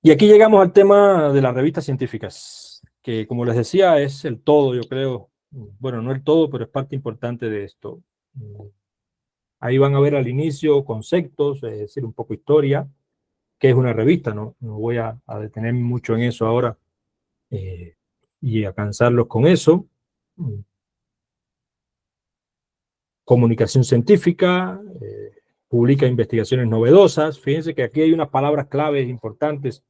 Y aquí llegamos al tema de las revistas científicas, que como les decía es el todo, yo creo. Bueno, no el todo, pero es parte importante de esto. Ahí van a ver al inicio conceptos, es decir, un poco historia, qué es una revista, no voy a detenerme mucho en eso ahora eh, y a cansarlos con eso. Comunicación científica, publica investigaciones novedosas. Fíjense que aquí hay unas palabras claves importantes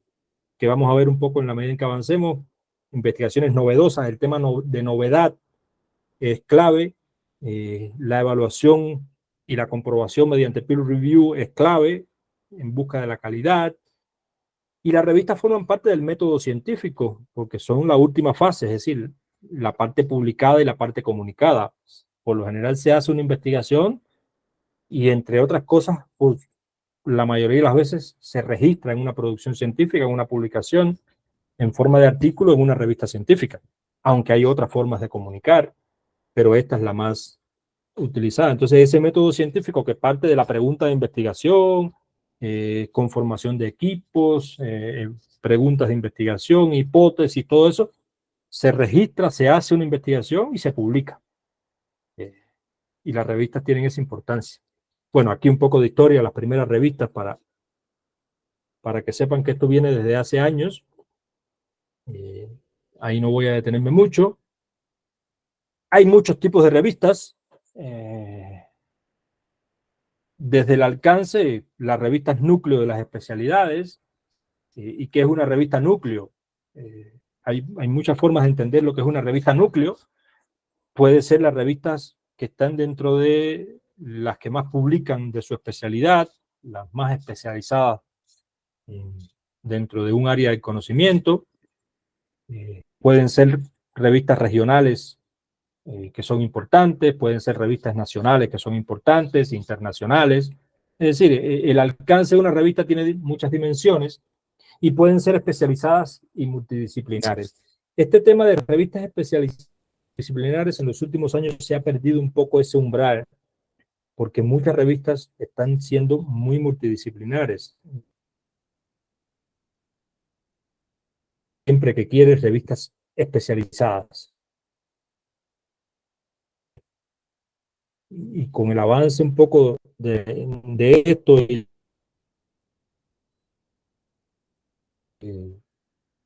que vamos a ver un poco en la medida en que avancemos. Investigaciones novedosas, el tema de novedad es clave. La evaluación y la comprobación mediante peer review es clave en busca de la calidad. Y las revistas forman parte del método científico, porque son la última fase, es decir, la parte publicada y la parte comunicada. Por lo general se hace una investigación y entre otras cosas, pues, la mayoría de las veces se registra en una producción científica, en una publicación, en forma de artículo en una revista científica, aunque hay otras formas de comunicar, pero esta es la más utilizada. Entonces, ese método científico que parte de la pregunta de investigación, conformación de equipos, preguntas de investigación, hipótesis, todo eso, se registra, se hace una investigación y se publica. Eh, y las revistas tienen esa importancia. Bueno, aquí un poco de historia, las primeras revistas para que sepan que esto viene desde hace años. Eh, Ahí no voy a detenerme mucho. Hay muchos tipos de revistas. Desde el alcance, las revistas núcleo de las especialidades. ¿Y qué es una revista núcleo? Hay muchas formas de entender lo que es una revista núcleo. Puede ser las revistas que están dentro de las que más publican de su especialidad, las más especializadas dentro de un área de conocimiento. Pueden ser revistas regionales que son importantes, pueden ser revistas nacionales que son importantes, internacionales. Es decir, el alcance de una revista tiene muchas dimensiones y pueden ser especializadas y multidisciplinares. Este tema de revistas especializadas en los últimos años se ha perdido un poco ese umbral, porque muchas revistas están siendo muy multidisciplinares. Siempre que quieres revistas especializadas. Y con el avance un poco de esto y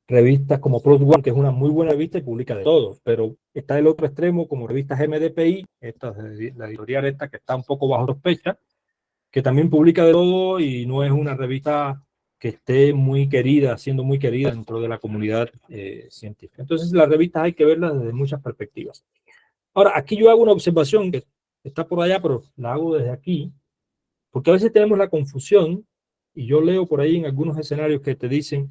revistas como Plus One, que es una muy buena revista y publica de todo, pero está el otro extremo como revistas MDPI, esta, la editorial esta que está un poco bajo sospecha, que también publica de todo y no es una revista que esté muy querida, siendo muy querida dentro de la comunidad científica. Entonces las revistas hay que verlas desde muchas perspectivas. Ahora, aquí yo hago una observación que está por allá, pero la hago desde aquí, porque a veces tenemos la confusión, y yo leo por ahí en algunos escenarios que te dicen,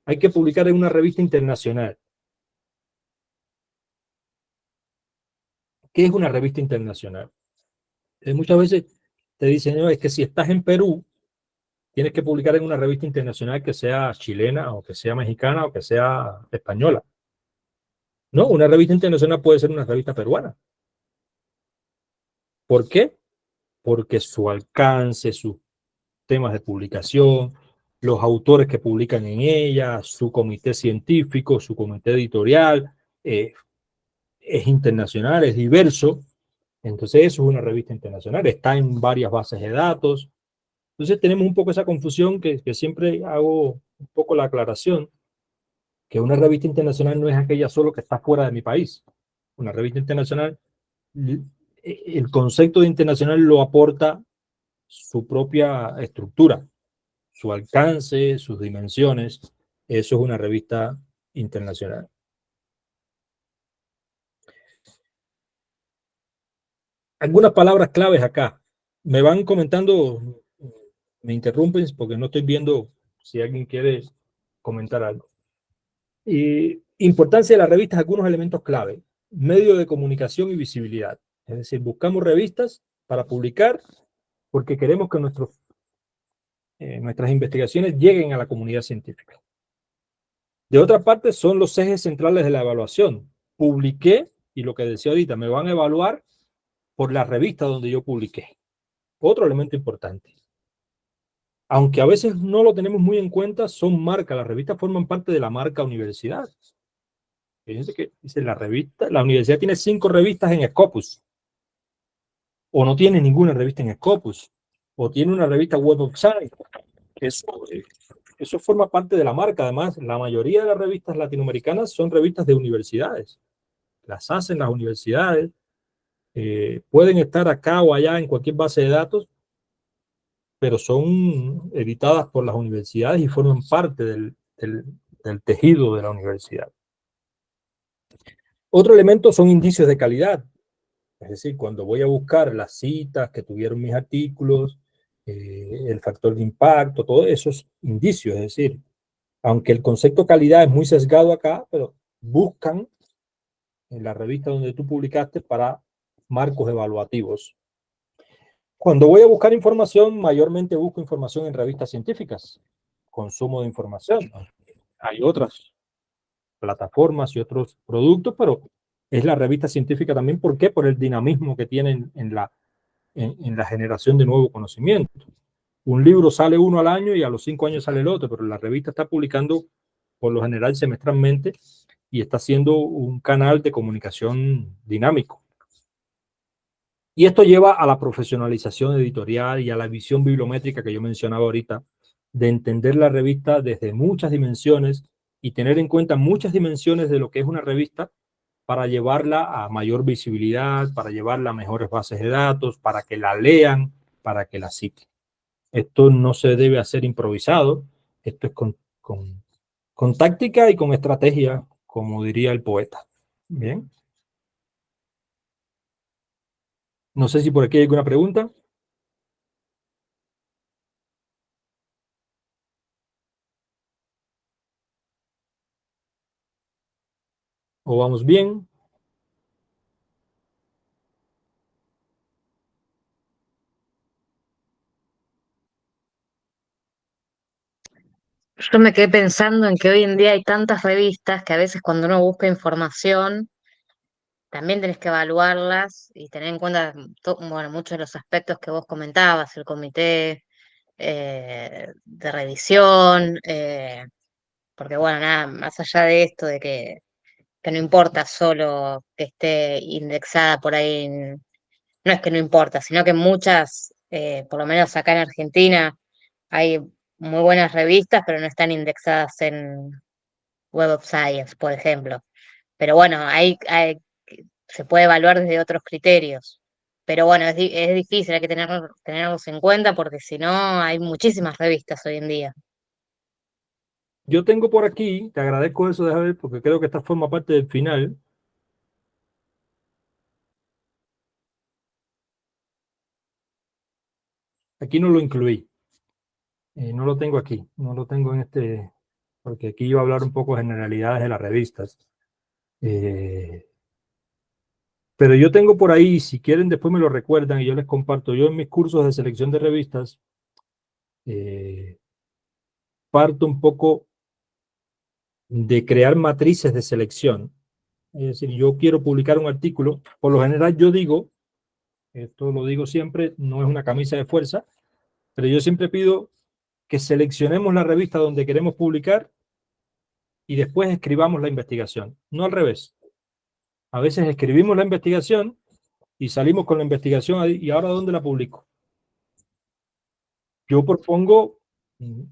hay que publicar en una revista internacional. ¿Qué es una revista internacional? Muchas veces te dicen, no, es que si estás en Perú, tienes que publicar en una revista internacional que sea chilena, o que sea mexicana, o que sea española. No, una revista internacional puede ser una revista peruana. ¿Por qué? Porque su alcance, sus temas de publicación, los autores que publican en ella, su comité científico, su comité editorial, es internacional, es diverso. Entonces eso es una revista internacional, está en varias bases de datos. Entonces tenemos un poco esa confusión que siempre hago un poco la aclaración, que una revista internacional no es aquella solo que está fuera de mi país. Una revista internacional, el concepto de internacional lo aporta su propia estructura, su alcance, sus dimensiones. Eso es una revista internacional. Algunas palabras claves acá. Me van comentando, me interrumpen porque no estoy viendo si alguien quiere comentar algo. Importancia de las revistas, algunos elementos clave. Medio de comunicación y visibilidad. Es decir, buscamos revistas para publicar porque queremos que nuestras investigaciones lleguen a la comunidad científica. De otra parte, son los ejes centrales de la evaluación. Publiqué, y lo que decía ahorita, me van a evaluar por la revista donde yo publiqué. Otro elemento importante. aunque a veces no lo tenemos muy en cuenta, son marcas. Las revistas forman parte de la marca universidad. Fíjense que dice la universidad tiene 5 revistas en Scopus, o no tiene ninguna revista en Scopus, o tiene una revista Web of Science. Eso, eso forma parte de la marca. Además, la mayoría de las revistas latinoamericanas son revistas de universidades. Las hacen las universidades. Pueden estar acá o allá en cualquier base de datos, pero son editadas por las universidades y forman parte del tejido de la universidad. Otro elemento son indicios de calidad. Es decir, cuando voy a buscar las citas que tuvieron mis artículos, el factor de impacto, todos esos indicios. Es decir, aunque el concepto calidad es muy sesgado acá, pero buscan en la revista donde tú publicaste para marcos evaluativos. Cuando voy a buscar información, mayormente busco información en revistas científicas, consumo de información. Hay otras plataformas y otros productos, pero es la revista científica también. ¿Por qué? Por el dinamismo que tienen en la generación de nuevo conocimiento. Un libro sale uno al año y a los 5 años sale el otro, pero la revista está publicando por lo general semestralmente y está siendo un canal de comunicación dinámico. Y esto lleva a la profesionalización editorial y a la visión bibliométrica que yo mencionaba ahorita, de entender la revista desde muchas dimensiones y tener en cuenta muchas dimensiones de lo que es una revista para llevarla a mayor visibilidad, para llevarla a mejores bases de datos, para que la lean, para que la citen. Esto no se debe hacer improvisado, esto es con táctica y con estrategia, como diría el poeta. Bien. No sé si por aquí hay alguna pregunta. ¿O vamos bien? Yo me quedé pensando en que hoy en día hay tantas revistas que a veces cuando uno busca información también tenés que evaluarlas y tener en cuenta, bueno, muchos de los aspectos que vos comentabas, el comité de revisión, porque bueno, nada, más allá de esto de que no importa solo que esté indexada por ahí, no es que no importa, sino que muchas, por lo menos acá en Argentina, hay muy buenas revistas, pero no están indexadas en Web of Science, por ejemplo. Pero bueno, se puede evaluar desde otros criterios. Pero bueno, es difícil, hay que tenerlos en cuenta porque si no, hay muchísimas revistas hoy en día. Yo tengo por aquí, te agradezco eso, déjame ver, porque creo que esta forma parte del final. Aquí no lo incluí, no lo tengo aquí, no lo tengo en este, porque aquí iba a hablar un poco de generalidades de las revistas. Eh, pero yo tengo por ahí, si quieren después me lo recuerdan y yo les comparto. Yo en mis cursos de selección de revistas eh, parto un poco de crear matrices de selección. Es decir, yo quiero publicar un artículo, por lo general yo digo, esto lo digo siempre, no es una camisa de fuerza, pero yo siempre pido que seleccionemos la revista donde queremos publicar y después escribamos la investigación, no al revés. A veces escribimos la investigación y salimos con la investigación ahí, y ahora ¿dónde la publico? Yo propongo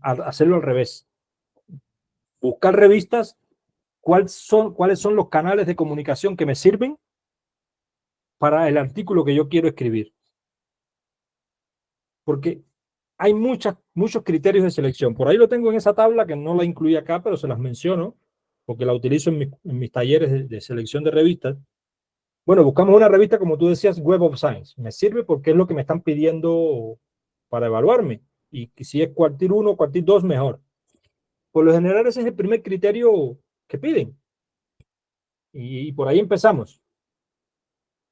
hacerlo al revés, buscar revistas, cuáles son los canales de comunicación que me sirven para el artículo que yo quiero escribir. Porque hay muchos criterios de selección. Por ahí lo tengo en esa tabla que no la incluí acá, pero se las menciono porque la utilizo en mis talleres de selección de revistas. Bueno, buscamos una revista, como tú decías, Web of Science. Me sirve porque es lo que me están pidiendo para evaluarme. Y si es cuartil 1 o cuartil 2, mejor. Por lo general, ese es el primer criterio que piden. Y por ahí empezamos.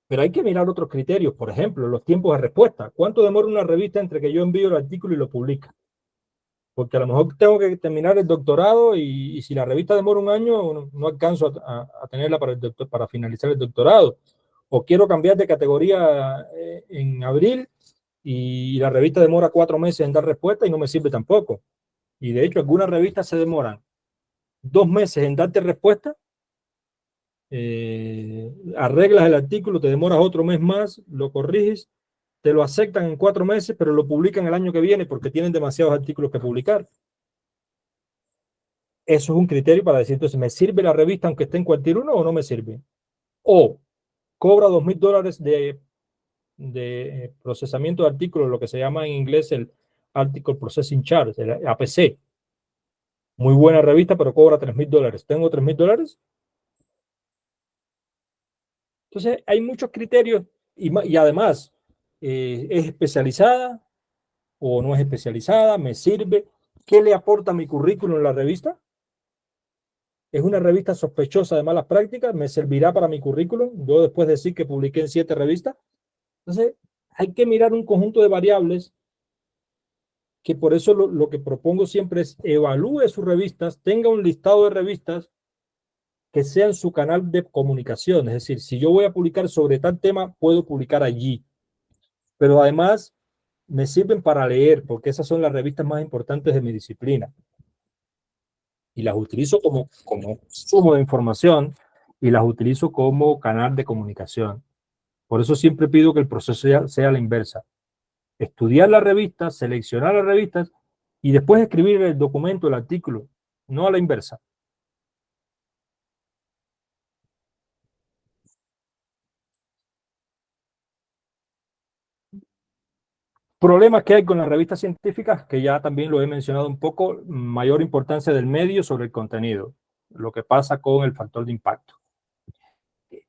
Pero hay que mirar otros criterios. Por ejemplo, los tiempos de respuesta. ¿Cuánto demora una revista entre que yo envío el artículo y lo publica? Porque a lo mejor tengo que terminar el doctorado y si la revista demora un año, no alcanzo a tenerla para finalizar el doctorado. O quiero cambiar de categoría en abril y la revista demora 4 meses en dar respuesta y no me sirve tampoco. Y de hecho, algunas revistas se demoran 2 meses en darte respuesta, arreglas el artículo, te demoras otro mes más, lo corriges, te lo aceptan en 4 meses, pero lo publican el año que viene porque tienen demasiados artículos que publicar. Eso es un criterio para decir, entonces, ¿me sirve la revista aunque esté en cualquier uno o no me sirve? O cobra $2,000 de procesamiento de artículos, lo que se llama en inglés el Article Processing Charge, el APC. Muy buena revista, pero cobra $3,000. ¿Tengo $3,000? Entonces, hay muchos criterios y además, ¿es especializada o no es especializada? ¿Me sirve? ¿Qué le aporta mi currículum en la revista? ¿Es una revista sospechosa de malas prácticas? ¿Me servirá para mi currículum? Yo después de decir que publiqué en 7 revistas. Entonces, hay que mirar un conjunto de variables que por eso lo que propongo siempre es evalúe sus revistas, tenga un listado de revistas que sean su canal de comunicación. Es decir, si yo voy a publicar sobre tal tema, puedo publicar allí. Pero además me sirven para leer, porque esas son las revistas más importantes de mi disciplina. Y las utilizo como sumo de información y las utilizo como canal de comunicación. Por eso siempre pido que el proceso sea la inversa. Estudiar las revistas, seleccionar las revistas y después escribir el documento, el artículo, no a la inversa. Problemas que hay con las revistas científicas, que ya también lo he mencionado un poco, mayor importancia del medio sobre el contenido, lo que pasa con el factor de impacto.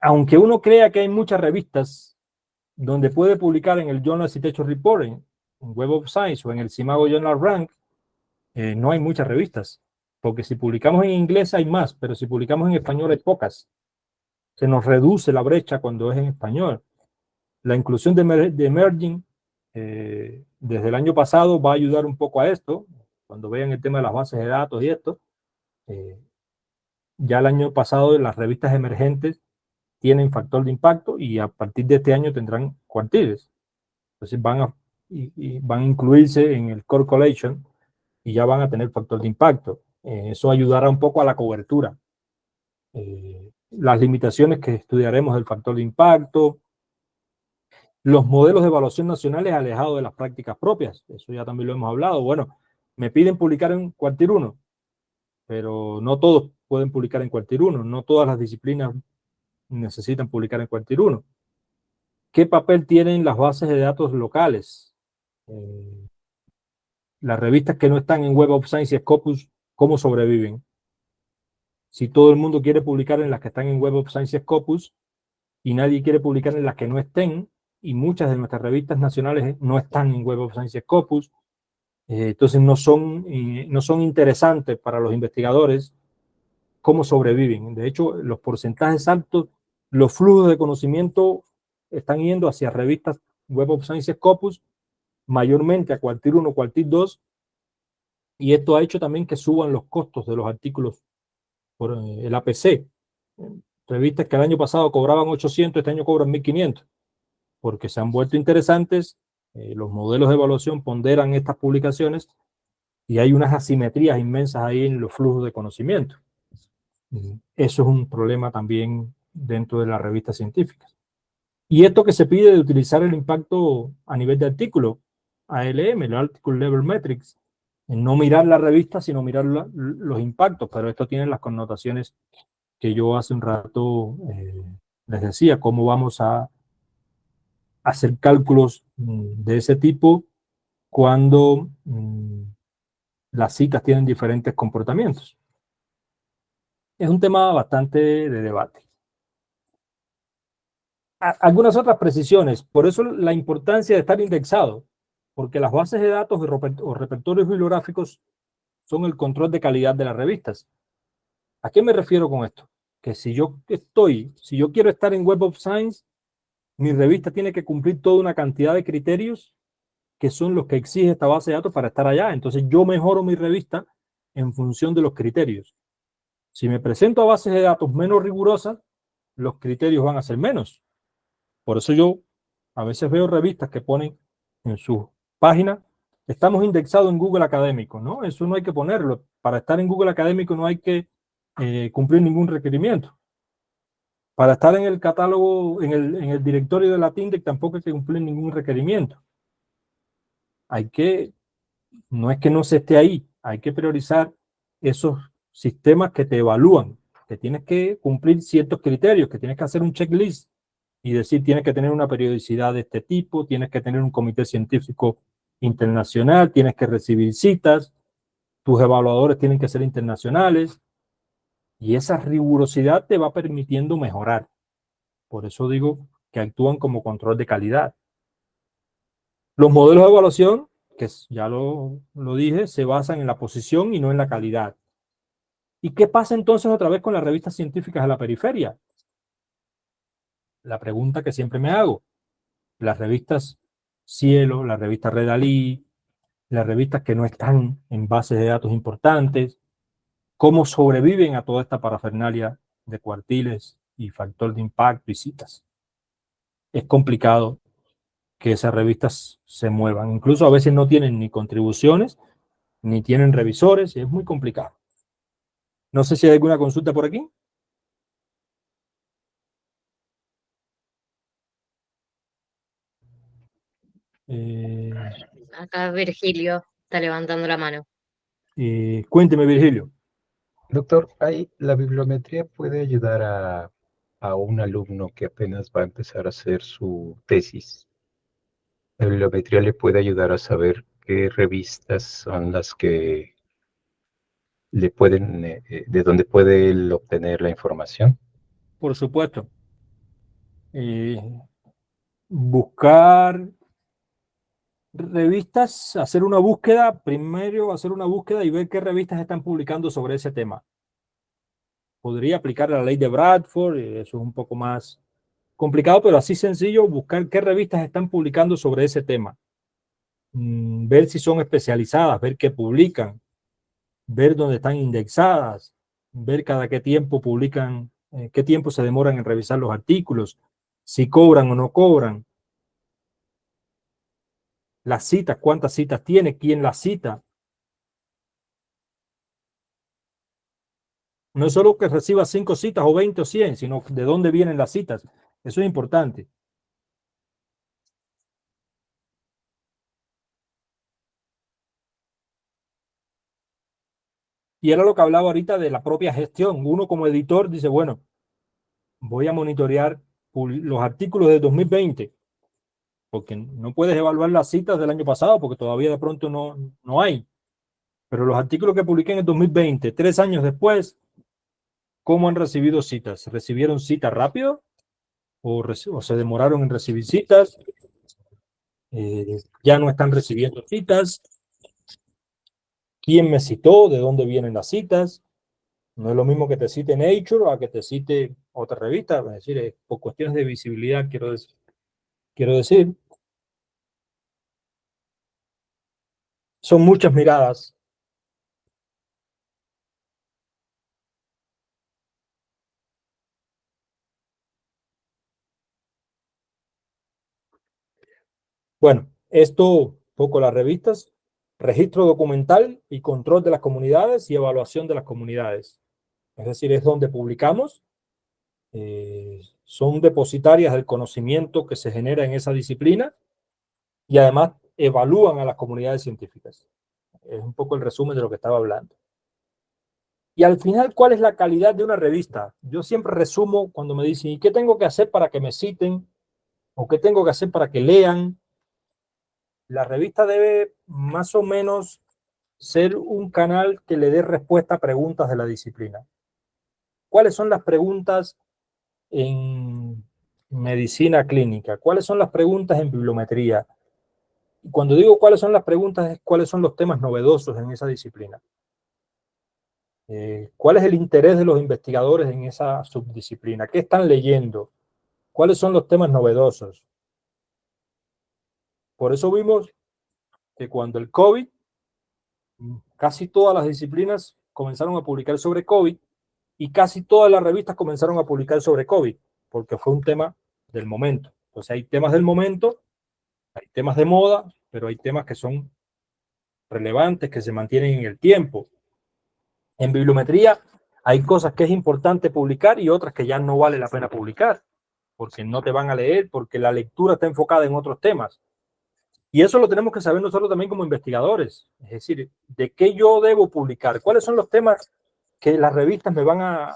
Aunque uno crea que hay muchas revistas donde puede publicar en el Journal Citation Reporting, en Web of Science o en el Simago Journal Rank, no hay muchas revistas, porque si publicamos en inglés hay más, pero si publicamos en español hay pocas. Se nos reduce la brecha cuando es en español. La inclusión de Emerging desde el año pasado va a ayudar un poco a esto. Cuando vean el tema de las bases de datos y esto, ya el año pasado las revistas emergentes tienen factor de impacto y a partir de este año tendrán cuartiles. Entonces van a incluirse en el Core Collection y ya van a tener factor de impacto. Eso ayudará un poco a la cobertura. Las limitaciones que estudiaremos del factor de impacto, los modelos de evaluación nacionales alejados de las prácticas propias, eso ya también lo hemos hablado. Bueno, me piden publicar en cuartil 1, pero no todos pueden publicar en cuartil 1, no todas las disciplinas necesitan publicar en cuartil 1. ¿Qué papel tienen las bases de datos locales? Las revistas que no están en Web of Science y Scopus, ¿cómo sobreviven? Si todo el mundo quiere publicar en las que están en Web of Science y Scopus y nadie quiere publicar en las que no estén, y muchas de nuestras revistas nacionales no están en Web of Science y Scopus, entonces no son interesantes para los investigadores cómo sobreviven. De hecho, los porcentajes altos, los flujos de conocimiento están yendo hacia revistas Web of Science y Scopus, mayormente a cuartil 1, cuartil 2, y esto ha hecho también que suban los costos de los artículos por el APC. Revistas que el año pasado cobraban 800, este año cobran 1.500, porque se han vuelto interesantes, los modelos de evaluación ponderan estas publicaciones y hay unas asimetrías inmensas ahí en los flujos de conocimiento. Eso es un problema también dentro de las revistas científicas. Y esto que se pide de utilizar el impacto a nivel de artículo, ALM, el Article Level Metrics, no mirar la revista, sino mirar los impactos, pero esto tiene las connotaciones que yo hace un rato les decía, cómo vamos a hacer cálculos de ese tipo cuando las citas tienen diferentes comportamientos. Es un tema bastante de debate. Algunas otras precisiones, por eso la importancia de estar indexado, porque las bases de datos o repertorios bibliográficos son el control de calidad de las revistas. ¿A qué me refiero con esto? Que si yo quiero estar en Web of Science, mi revista tiene que cumplir toda una cantidad de criterios que son los que exige esta base de datos para estar allá. Entonces yo mejoro mi revista en función de los criterios. Si me presento a bases de datos menos rigurosas, los criterios van a ser menos. Por eso yo a veces veo revistas que ponen en su página, estamos indexados en Google Académico, ¿no? Eso no hay que ponerlo. Para estar en Google Académico no hay que cumplir ningún requerimiento. Para estar en el catálogo, en el directorio de la TINDEC tampoco hay que cumplir ningún requerimiento. Hay que, no es que no se esté ahí, hay que priorizar esos sistemas que te evalúan, que tienes que cumplir ciertos criterios, que tienes que hacer un checklist y decir, tienes que tener una periodicidad de este tipo, tienes que tener un comité científico internacional, tienes que recibir citas, tus evaluadores tienen que ser internacionales y esa rigurosidad te va permitiendo mejorar. Por eso digo que actúan como control de calidad. Los modelos de evaluación, que ya lo dije, se basan en la posición y no en la calidad. ¿Y qué pasa entonces otra vez con las revistas científicas de la periferia? La pregunta que siempre me hago. Las revistas Cielo, la revista Redalí, las revistas que no están en bases de datos importantes, ¿cómo sobreviven a toda esta parafernalia de cuartiles y factor de impacto y citas? Es complicado que esas revistas se muevan. Incluso a veces no tienen ni contribuciones, ni tienen revisores, y es muy complicado. No sé si hay alguna consulta por aquí. Acá Virgilio está levantando la mano. Cuénteme, Virgilio. Doctor, la bibliometría puede ayudar a un alumno que apenas va a empezar a hacer su tesis. La bibliometría le puede ayudar a saber qué revistas son las que le pueden, de dónde puede él obtener la información. Por supuesto. Buscar revistas, hacer una búsqueda, primero hacer una búsqueda y ver qué revistas están publicando sobre ese tema. Podría aplicar la ley de Bradford, eso es un poco más complicado, pero así sencillo, buscar qué revistas están publicando sobre ese tema. Ver si son especializadas, ver qué publican, ver dónde están indexadas, ver cada qué tiempo publican, qué tiempo se demoran en revisar los artículos, si cobran o no cobran, las citas, cuántas citas tiene, quién las cita. No es solo que reciba 5 citas o 20 o 100, sino de dónde vienen las citas. Eso es importante. Y era lo que hablaba ahorita de la propia gestión. Uno como editor dice, bueno, voy a monitorear los artículos de 2020, porque no puedes evaluar las citas del año pasado, porque todavía de pronto no hay. Pero los artículos que publiqué en el 2020, 3 años después, ¿cómo han recibido citas? ¿Recibieron citas rápido? ¿O se demoraron en recibir citas? ¿Ya no están recibiendo citas? ¿Quién me citó? ¿De dónde vienen las citas? No es lo mismo que te cite Nature a que te cite otra revista. Es decir, por cuestiones de visibilidad, quiero decir. Son muchas miradas. Bueno, esto, poco las revistas, registro documental y control de las comunidades y evaluación de las comunidades. Es decir, es donde publicamos, son depositarias del conocimiento que se genera en esa disciplina y además evalúan a las comunidades científicas. Es un poco el resumen de lo que estaba hablando. Y al final, ¿cuál es la calidad de una revista? Yo siempre resumo cuando me dicen, ¿y qué tengo que hacer para que me citen? ¿O qué tengo que hacer para que lean? La revista debe más o menos ser un canal que le dé respuesta a preguntas de la disciplina. ¿Cuáles son las preguntas en medicina clínica? ¿Cuáles son las preguntas en bibliometría? Y cuando digo cuáles son las preguntas, es cuáles son los temas novedosos en esa disciplina. ¿Cuál es el interés de los investigadores en esa subdisciplina? ¿Qué están leyendo? ¿Cuáles son los temas novedosos? Por eso vimos que cuando el COVID, casi todas las disciplinas comenzaron a publicar sobre COVID y casi todas las revistas comenzaron a publicar sobre COVID, porque fue un tema del momento. Entonces hay temas del momento Hay temas de moda, pero hay temas que son relevantes, que se mantienen en el tiempo. En bibliometría hay cosas que es importante publicar y otras que ya no vale la pena publicar, porque no te van a leer, porque la lectura está enfocada en otros temas. Y eso lo tenemos que saber nosotros también como investigadores. Es decir, ¿de qué yo debo publicar? ¿Cuáles son los temas que las revistas me van a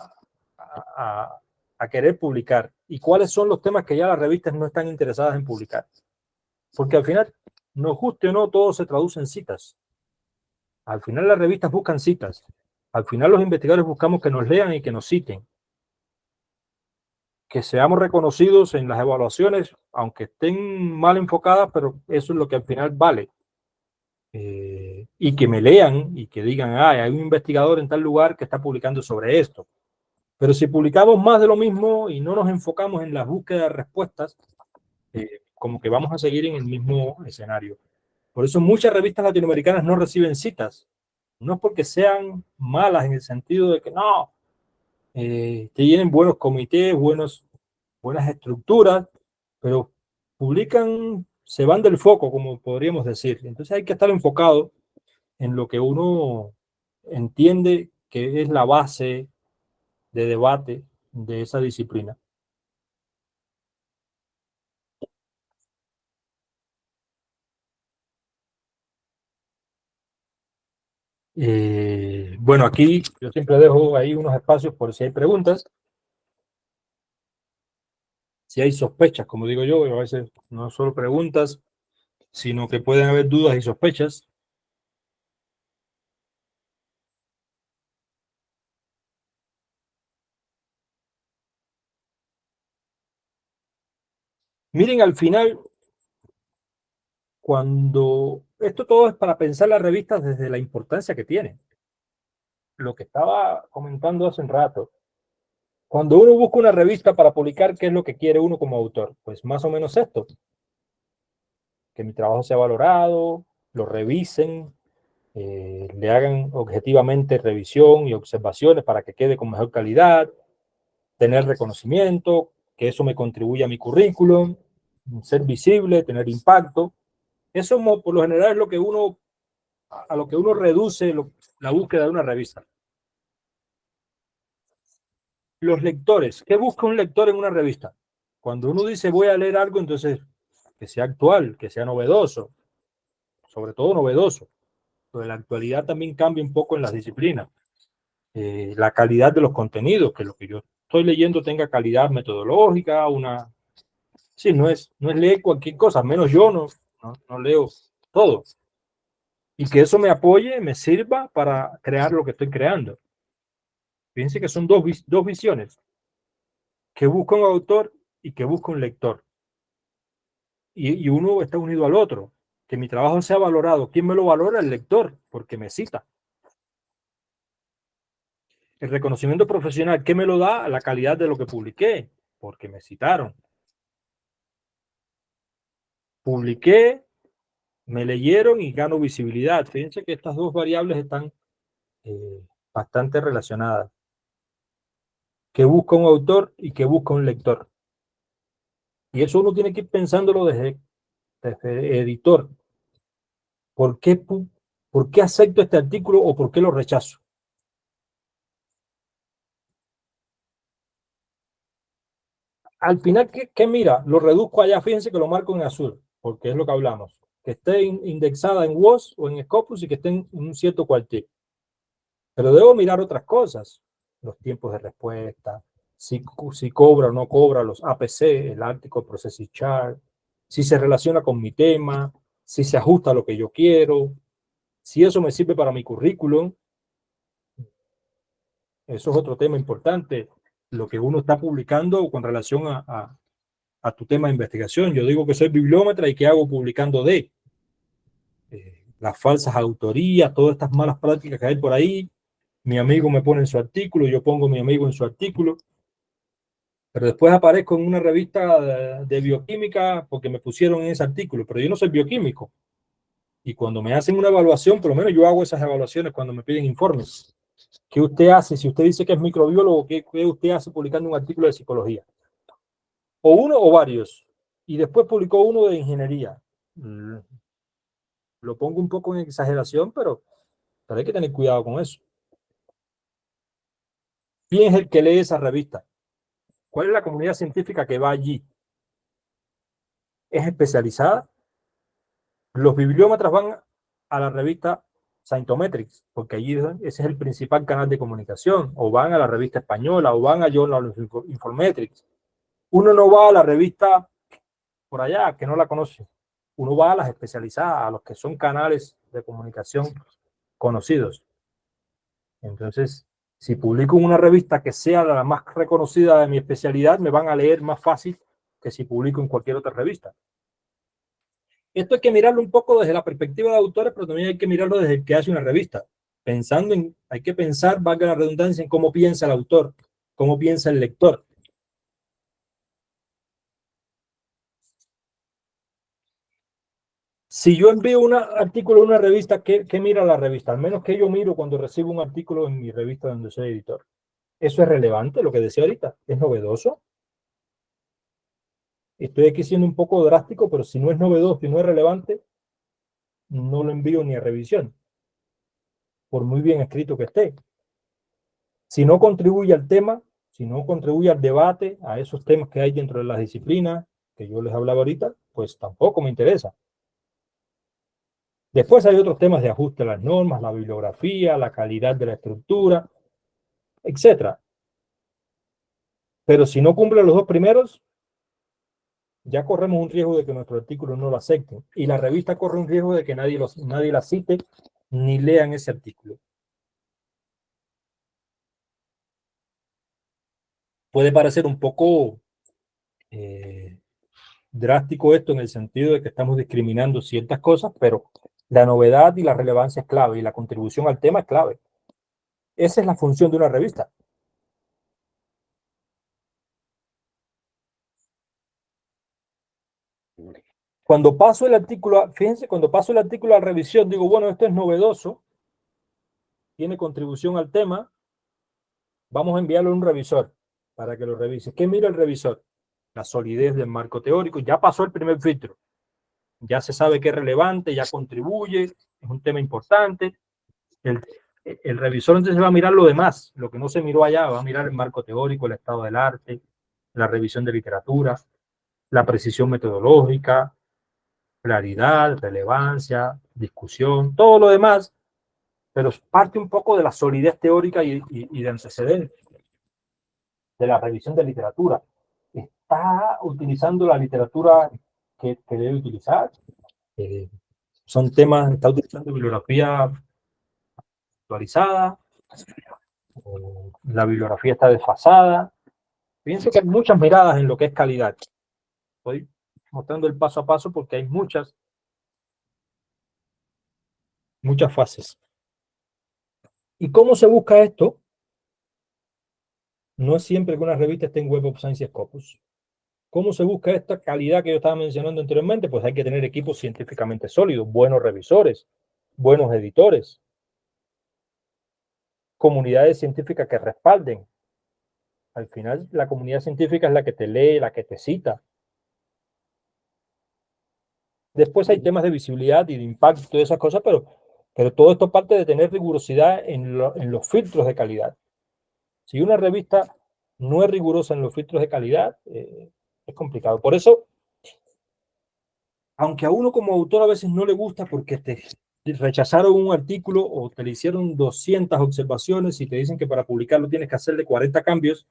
querer publicar? ¿Y cuáles son los temas que ya las revistas no están interesadas en publicar? Porque al final, nos guste o no, todo se traduce en citas. Al final las revistas buscan citas. Al final los investigadores buscamos que nos lean y que nos citen. Que seamos reconocidos en las evaluaciones, aunque estén mal enfocadas, pero eso es lo que al final vale. Y que me lean y que digan, hay un investigador en tal lugar que está publicando sobre esto. Pero si publicamos más de lo mismo y no nos enfocamos en la búsqueda de respuestas, como que vamos a seguir en el mismo escenario. Por eso muchas revistas latinoamericanas no reciben citas. No es porque sean malas en el sentido de que no, tienen buenos comités, buenas estructuras, pero publican, se van del foco, como podríamos decir. Entonces hay que estar enfocado en lo que uno entiende que es la base de debate de esa disciplina. Bueno, aquí yo siempre dejo ahí unos espacios por si hay preguntas, si hay sospechas, como digo yo, a veces no solo preguntas, sino que pueden haber dudas y sospechas. Miren, al final, cuando esto todo es para pensar las revistas desde la importancia que tienen. Lo que estaba comentando hace un rato. Cuando uno busca una revista para publicar, ¿qué es lo que quiere uno como autor? Pues más o menos esto. Que mi trabajo sea valorado, lo revisen, le hagan objetivamente revisión y observaciones para que quede con mejor calidad, tener reconocimiento, que eso me contribuya a mi currículum, ser visible, tener impacto. Eso por lo general es lo que uno, a lo que uno reduce la búsqueda de una revista. Los lectores, ¿qué busca un lector en una revista? Cuando uno dice voy a leer algo, entonces que sea actual, que sea novedoso, sobre todo novedoso. Pero la actualidad también cambia un poco en las disciplinas. La calidad de los contenidos, que lo que yo estoy leyendo tenga calidad metodológica, sí, no es leer cualquier cosa, menos yo no leo todo. Y que eso me apoye, me sirva para crear lo que estoy creando. Fíjense que son dos visiones, que busca un autor y que busca un lector. Y uno está unido al otro. Que mi trabajo sea valorado. ¿Quién me lo valora? El lector, porque me cita. El reconocimiento profesional, ¿qué me lo da? La calidad de lo que publiqué, porque me citaron. Publiqué, me leyeron y gano visibilidad. Fíjense que estas dos variables están bastante relacionadas. ¿Qué busca un autor y qué busca un lector? Y eso uno tiene que ir pensándolo desde editor. ¿Por qué acepto este artículo o por qué lo rechazo? Al final, ¿qué mira? Lo reduzco allá, fíjense que lo marco en azul, porque es lo que hablamos. Que esté indexada en WOS o en Scopus y que esté en un cierto cuartil. Pero debo mirar otras cosas, los tiempos de respuesta, si cobra o no cobra los APC, el Article Processing Chart, si se relaciona con mi tema, si se ajusta a lo que yo quiero, si eso me sirve para mi currículum. Eso es otro tema importante, lo que uno está publicando con relación a tu tema de investigación. Yo digo que soy bibliómetra y que hago publicando las falsas autorías, todas estas malas prácticas que hay por ahí. Mi amigo me pone en su artículo, yo pongo a mi amigo en su artículo, pero después aparezco en una revista de bioquímica porque me pusieron en ese artículo, pero yo no soy bioquímico. Y cuando me hacen una evaluación, por lo menos yo hago esas evaluaciones cuando me piden informes. ¿Qué usted hace? Si usted dice que es microbiólogo, ¿qué usted hace publicando un artículo de psicología? O uno o varios. Y después publicó uno de ingeniería. Lo pongo un poco en exageración, pero hay que tener cuidado con eso. ¿Quién es el que lee esa revista? ¿Cuál es la comunidad científica que va allí? ¿Es especializada? Los bibliómetras van a la revista Scientometrics, porque allí ese es el principal canal de comunicación, o van a la revista española, o van a Journal of Informatics. Uno no va a la revista por allá, que no la conoce. Uno va a las especializadas, a los que son canales de comunicación conocidos. Entonces, si publico en una revista que sea la más reconocida de mi especialidad, me van a leer más fácil que si publico en cualquier otra revista. Esto hay que mirarlo un poco desde la perspectiva de autores, pero también hay que mirarlo desde el que hace una revista. Hay que pensar, valga la redundancia, en cómo piensa el autor, cómo piensa el lector. Si yo envío un artículo a una revista, ¿qué mira la revista? Al menos que yo miro cuando recibo un artículo en mi revista donde soy editor. ¿Eso es relevante, lo que decía ahorita? ¿Es novedoso? Estoy aquí siendo un poco drástico, pero si no es novedoso y no es relevante, no lo envío ni a revisión, por muy bien escrito que esté. Si no contribuye al tema, si no contribuye al debate, a esos temas que hay dentro de las disciplinas que yo les hablaba ahorita, pues tampoco me interesa. Después hay otros temas de ajuste a las normas, la bibliografía, la calidad de la estructura, etcétera. Pero si no cumple los dos primeros, ya corremos un riesgo de que nuestro artículo no lo acepten. Y la revista corre un riesgo de que nadie la cite ni lean ese artículo. Puede parecer un poco drástico esto en el sentido de que estamos discriminando ciertas cosas, pero la novedad y la relevancia es clave y la contribución al tema es clave. Esa es la función de una revista. Cuando paso el artículo, fíjense, cuando paso el artículo a revisión, digo, bueno, esto es novedoso, tiene contribución al tema, vamos a enviarlo a un revisor para que lo revise. ¿Qué mira el revisor? La solidez del marco teórico. Ya pasó el primer filtro. Ya se sabe que es relevante, ya contribuye, es un tema importante. El revisor entonces va a mirar lo demás, lo que no se miró allá, va a mirar el marco teórico, el estado del arte, la revisión de literatura, la precisión metodológica, claridad, relevancia, discusión, todo lo demás, pero parte un poco de la solidez teórica y de antecedentes, de la revisión de literatura. ¿Está utilizando la literatura que debe utilizar? Son temas, está utilizando bibliografía actualizada, la bibliografía está desfasada. Fíjense que hay muchas miradas en lo que es calidad. Estoy mostrando el paso a paso porque hay muchas fases. ¿Y cómo se busca esto? No es siempre que una revista esté en Web of Science y Scopus. ¿Cómo se busca esta calidad que yo estaba mencionando anteriormente? Pues hay que tener equipos científicamente sólidos, buenos revisores, buenos editores, comunidades científicas que respalden. Al final, la comunidad científica es la que te lee, la que te cita. Después hay temas de visibilidad y de impacto y todas esas cosas, pero todo esto parte de tener rigurosidad en los filtros de calidad. Si una revista no es rigurosa en los filtros de calidad, es complicado. Por eso, aunque a uno como autor a veces no le gusta porque te rechazaron un artículo o te le hicieron 200 observaciones y te dicen que para publicarlo tienes que hacerle 40 cambios,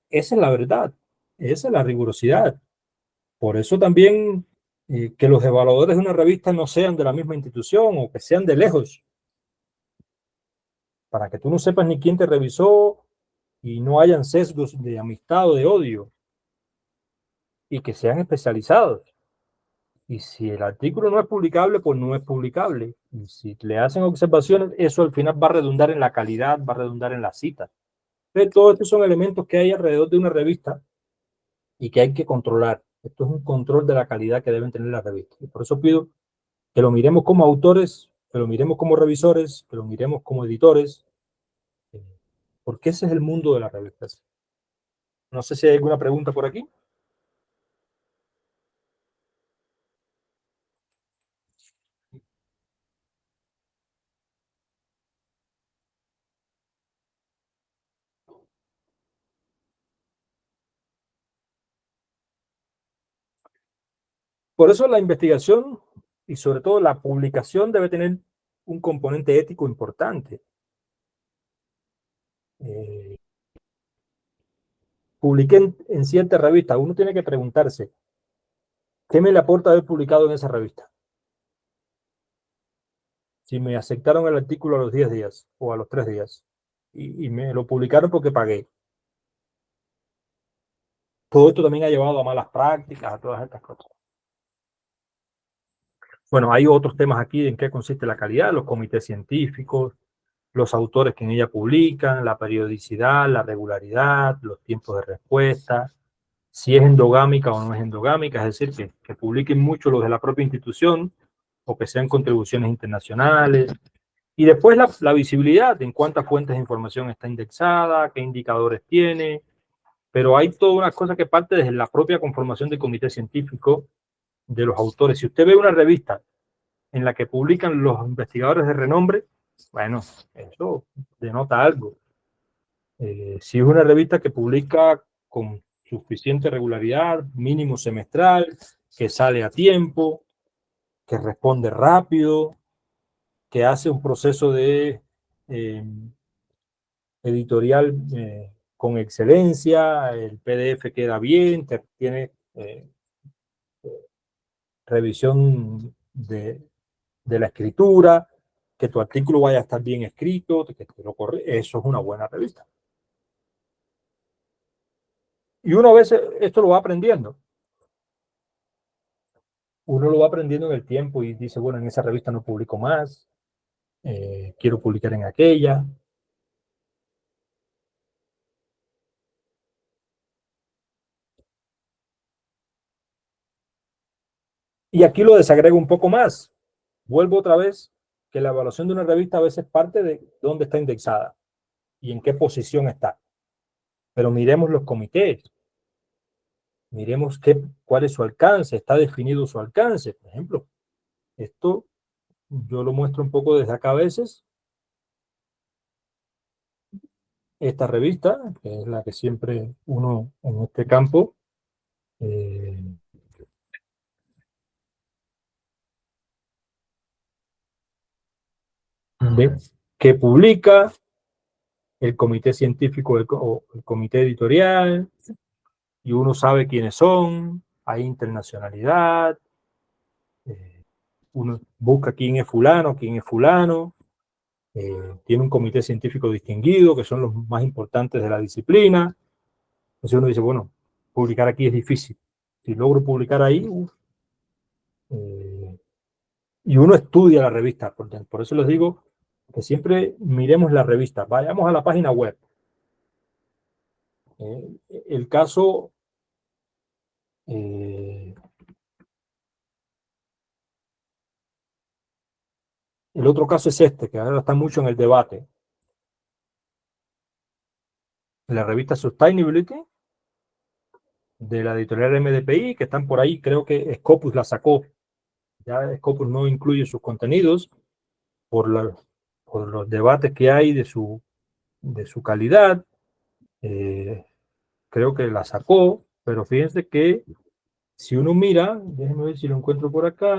esa es la verdad, esa es la rigurosidad. Por eso también que los evaluadores de una revista no sean de la misma institución o que sean de lejos, para que tú no sepas ni quién te revisó y no hayan sesgos de amistad o de odio, y que sean especializados. Y si el artículo no es publicable, pues no es publicable. Y si le hacen observaciones, eso al final va a redundar en la calidad, va a redundar en la cita. Entonces, todos estos son elementos que hay alrededor de una revista y que hay que controlar. Esto es un control de la calidad que deben tener las revistas. Y por eso pido que lo miremos como autores, que lo miremos como revisores, que lo miremos como editores, porque ese es el mundo de las revistas. No sé si hay alguna pregunta por aquí. Por eso la investigación y sobre todo la publicación debe tener un componente ético importante. Publiqué en cierta revista, uno tiene que preguntarse, ¿qué me le aporta haber publicado en esa revista? Si me aceptaron el artículo a los 10 días o a los 3 días y me lo publicaron porque pagué. Todo esto también ha llevado a malas prácticas, a todas estas cosas. Bueno, hay otros temas aquí en qué consiste la calidad, los comités científicos, los autores que en ella publican, la periodicidad, la regularidad, los tiempos de respuesta, si es endogámica o no es endogámica, es decir, que publiquen mucho los de la propia institución o que sean contribuciones internacionales. Y después la visibilidad, en cuántas fuentes de información está indexada, qué indicadores tiene, pero hay toda una cosa que parte desde la propia conformación del comité científico, de los autores. Si usted ve una revista en la que publican los investigadores de renombre, bueno, eso denota algo. Si es una revista que publica con suficiente regularidad, mínimo semestral, que sale a tiempo, que responde rápido, que hace un proceso de editorial con excelencia, el PDF queda bien, tiene revisión de la escritura, que tu artículo vaya a estar bien escrito, que te lo corre, eso es una buena revista. Y uno a veces esto lo va aprendiendo. Uno lo va aprendiendo en el tiempo y dice, bueno, en esa revista no publico más, quiero publicar en aquella. Y aquí lo desagrego un poco más. Vuelvo otra vez que la evaluación de una revista a veces parte de dónde está indexada y en qué posición está. Pero miremos los comités, miremos cuál es su alcance, está definido su alcance. Por ejemplo, esto yo lo muestro un poco desde acá a veces. Esta revista, que es la que siempre uno en este campo ve que publica el comité científico o el comité editorial, y uno sabe quiénes son, hay internacionalidad, uno busca quién es fulano, tiene un comité científico distinguido, que son los más importantes de la disciplina. Entonces uno dice, bueno, publicar aquí es difícil. Si logro publicar ahí, y uno estudia la revista. Por eso les digo que siempre miremos la revista. Vayamos a la página web. El caso el otro caso es este, que ahora está mucho en el debate. La revista Sustainability de la editorial MDPI, que están por ahí, creo que Scopus la sacó. Ya Scopus no incluye sus contenidos por los debates que hay de su calidad. Creo que la sacó, pero fíjense que si uno mira, déjenme ver si lo encuentro por acá.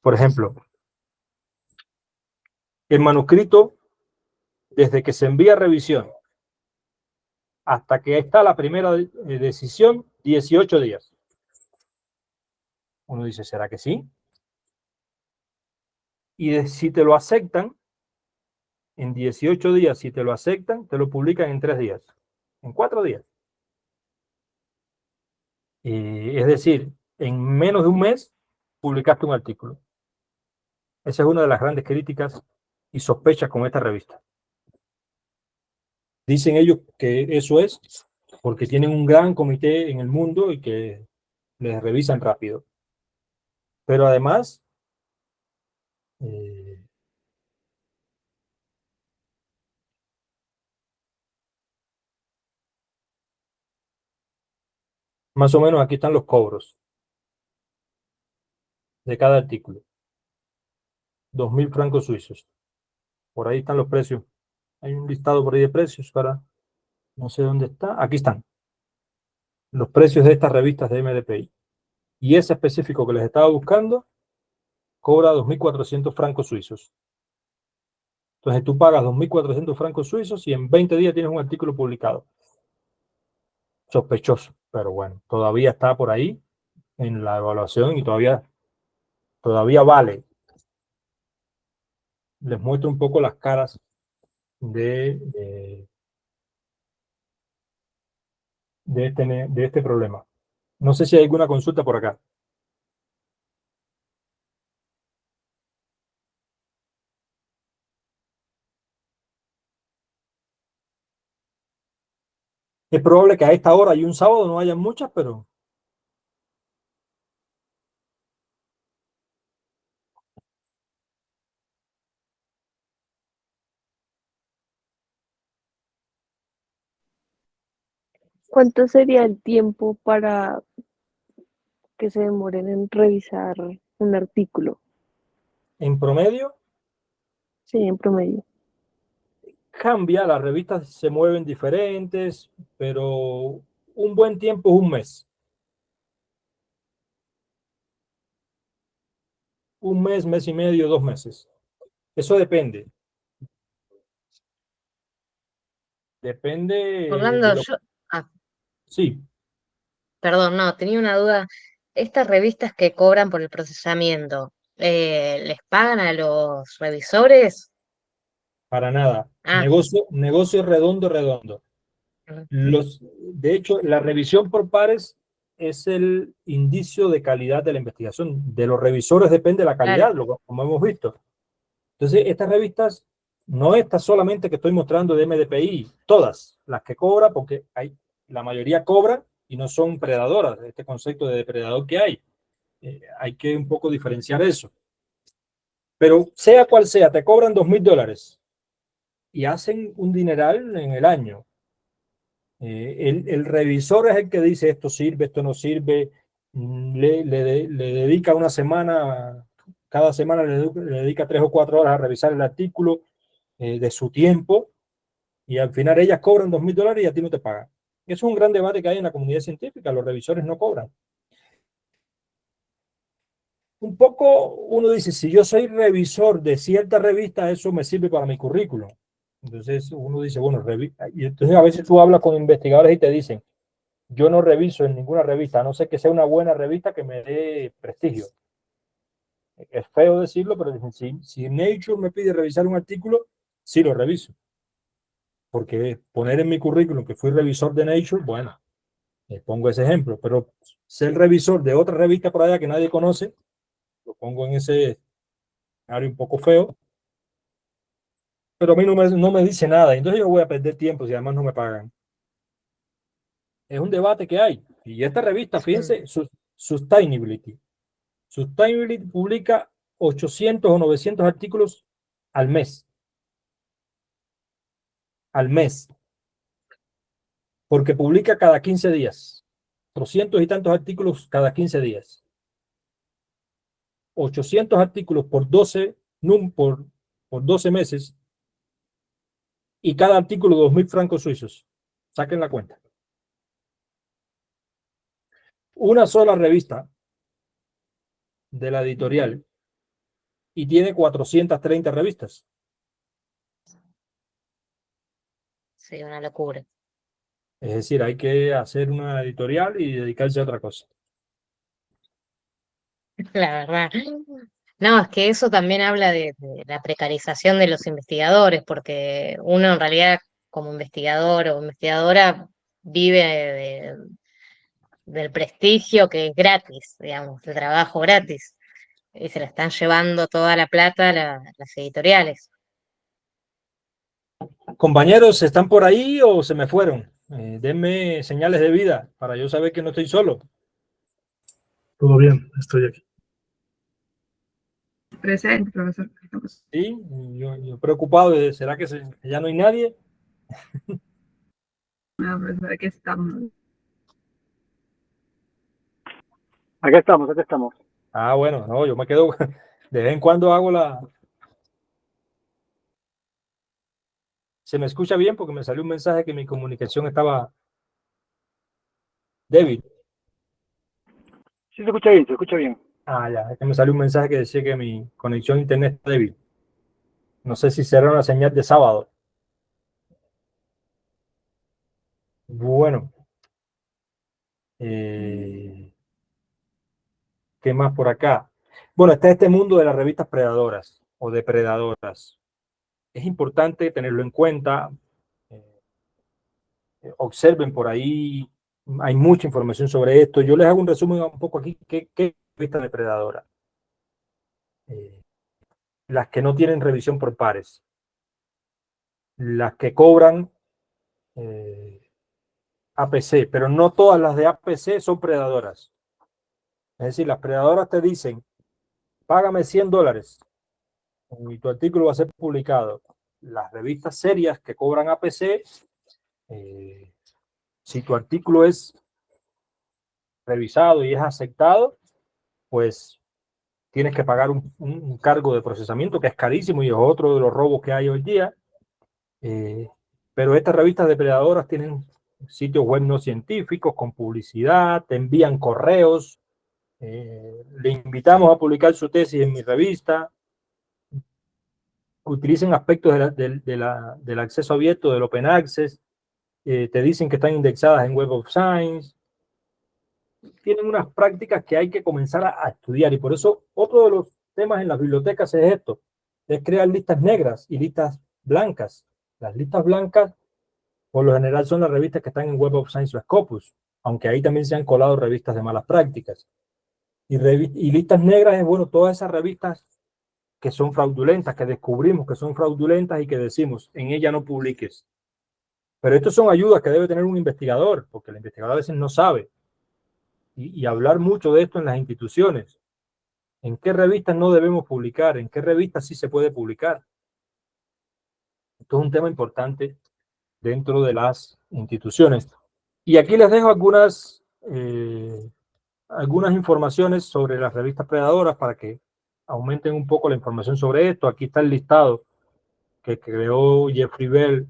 Por ejemplo, el manuscrito, desde que se envía a revisión hasta que está la primera decisión, 18 días. Uno dice, ¿será que sí? Y si te lo aceptan, en 18 días, si te lo aceptan, te lo publican en 3 días, en 4 días. Es decir, en menos de un mes, publicaste un artículo. Esa es una de las grandes críticas y sospechas con esta revista. Dicen ellos que eso es porque tienen un gran comité en el mundo y que les revisan rápido. Pero además, más o menos aquí están los cobros de cada artículo. 2.000 francos suizos. Por ahí están los precios. Hay un listado por ahí de precios para, no sé dónde está. Aquí están los precios de estas revistas de MDPI. y ese específico que les estaba buscando cobra 2.400 francos suizos. Entonces tú pagas 2.400 francos suizos y en 20 días tienes un artículo publicado. Sospechoso, pero bueno, todavía está por ahí en la evaluación y todavía vale. Les muestro un poco las caras de este problema. No sé si hay alguna consulta por acá. Es probable que a esta hora y un sábado no haya muchas, pero ¿Cuánto sería el tiempo para que se demoren en revisar un artículo? en promedio Sí, en promedio. cambia, las revistas se mueven diferentes, pero un buen tiempo es un mes. Un mes, mes y medio, 2 meses. Eso depende. Depende de Orlando, lo... ah, Sí, perdón, no, tenía una duda. Estas revistas que cobran por el procesamiento, ¿les pagan a los revisores? para nada. Ah, Negocio redondo, redondo. mm, De hecho, la revisión por pares es el indicio de calidad de la investigación. De los revisores depende la claro, calidad, como hemos visto. Entonces, estas revistas, no estas solamente que estoy mostrando de MDPI, todas las que cobra, porque la mayoría cobran y no son predadoras, este concepto de depredador que hay. Hay que un poco diferenciar eso. Pero sea cual sea, te cobran $2.000 y hacen un dineral en el año. El revisor es el que dice esto sirve, esto no sirve, le dedica una semana, cada semana le dedica 3 o 4 horas a revisar el artículo de su tiempo y al final ellas cobran $2.000 y a ti no te pagan. Eso es un gran debate que hay en la comunidad científica, los revisores no cobran. Un poco uno dice, si yo soy revisor de cierta revista, eso me sirve para mi currículum. Entonces uno dice, bueno, y entonces a veces tú hablas con investigadores y te dicen, yo no reviso en ninguna revista, a no ser que sea una buena revista que me dé prestigio. Es feo decirlo, pero si Nature me pide revisar un artículo, sí lo reviso. Porque poner en mi currículum que fui revisor de Nature, bueno, pongo ese ejemplo, pero ser revisor de otra revista por allá que nadie conoce, lo pongo en ese área un poco feo, pero a mí no me dice nada, entonces yo voy a perder tiempo si además no me pagan. Es un debate que hay. Y esta revista, sí, fíjense, Sustainability. Sustainability publica 800 o 900 artículos al mes. Al mes. Porque publica cada 15 días. 200 y tantos artículos cada 15 días. 800 artículos por 12, por 12 meses. Y cada artículo 2.000 francos suizos. Saquen la cuenta. Una sola revista de la editorial y tiene 430 revistas. sí, una locura, Es decir, hay que hacer una editorial y dedicarse a otra cosa. la verdad. No, es que eso también habla de la precarización de los investigadores, porque uno en realidad como investigador o investigadora vive del prestigio que es gratis, digamos, de trabajo gratis, y se le están llevando toda la plata a las editoriales. Compañeros, ¿están por ahí o se me fueron? Denme señales de vida para yo saber que no estoy solo. Todo bien, estoy aquí. Presente, profesor. Sí, yo preocupado de, ¿será que ya no hay nadie? No, profesor, aquí estamos. Acá estamos, acá estamos. Ah, bueno, no, yo me quedo, de vez en cuando hago se me escucha bien porque me salió un mensaje que mi comunicación estaba débil. Sí, se escucha bien, se escucha bien. Ah, ya, es que me salió un mensaje que decía que mi conexión a internet está débil. No sé si será una señal de sábado. Bueno, ¿qué más por acá? Bueno, está este mundo de las revistas predadoras o depredadoras. Es importante tenerlo en cuenta. eh, Observen por ahí, hay mucha información sobre esto. Yo les hago un resumen un poco aquí. ¿Qué es revista depredadora? Eh, las que no tienen revisión por pares, las que cobran APC, pero no todas las de APC son predadoras. Es decir, las predadoras te dicen, págame $100 y tu artículo va a ser publicado. Las revistas serias que cobran APC, si tu artículo es revisado y es aceptado, pues tienes que pagar un cargo de procesamiento que es carísimo y es otro de los robos que hay hoy día. Pero estas revistas depredadoras tienen sitios web no científicos con publicidad, te envían correos, le invitamos a publicar su tesis en mi revista, utilicen aspectos del acceso abierto, del open access, te dicen que están indexadas en Web of Science, tienen unas prácticas que hay que comenzar a estudiar y por eso otro de los temas en las bibliotecas es esto, es crear listas negras y listas blancas. Las listas blancas por lo general son las revistas que están en Web of Science o Scopus, aunque ahí también se han colado revistas de malas prácticas. Y listas negras es, bueno, todas esas revistas que son fraudulentas, que descubrimos que son fraudulentas y que decimos, en ella no publiques. Pero estas son ayudas que debe tener un investigador, porque el investigador a veces no sabe. Y hablar mucho de esto en las instituciones. ¿En qué revistas no debemos publicar? ¿En qué revistas sí se puede publicar? Esto es un tema importante dentro de las instituciones. Y aquí les dejo algunas informaciones sobre las revistas predadoras para que aumenten un poco la información sobre esto. Aquí está el listado que creó Jeffrey Bell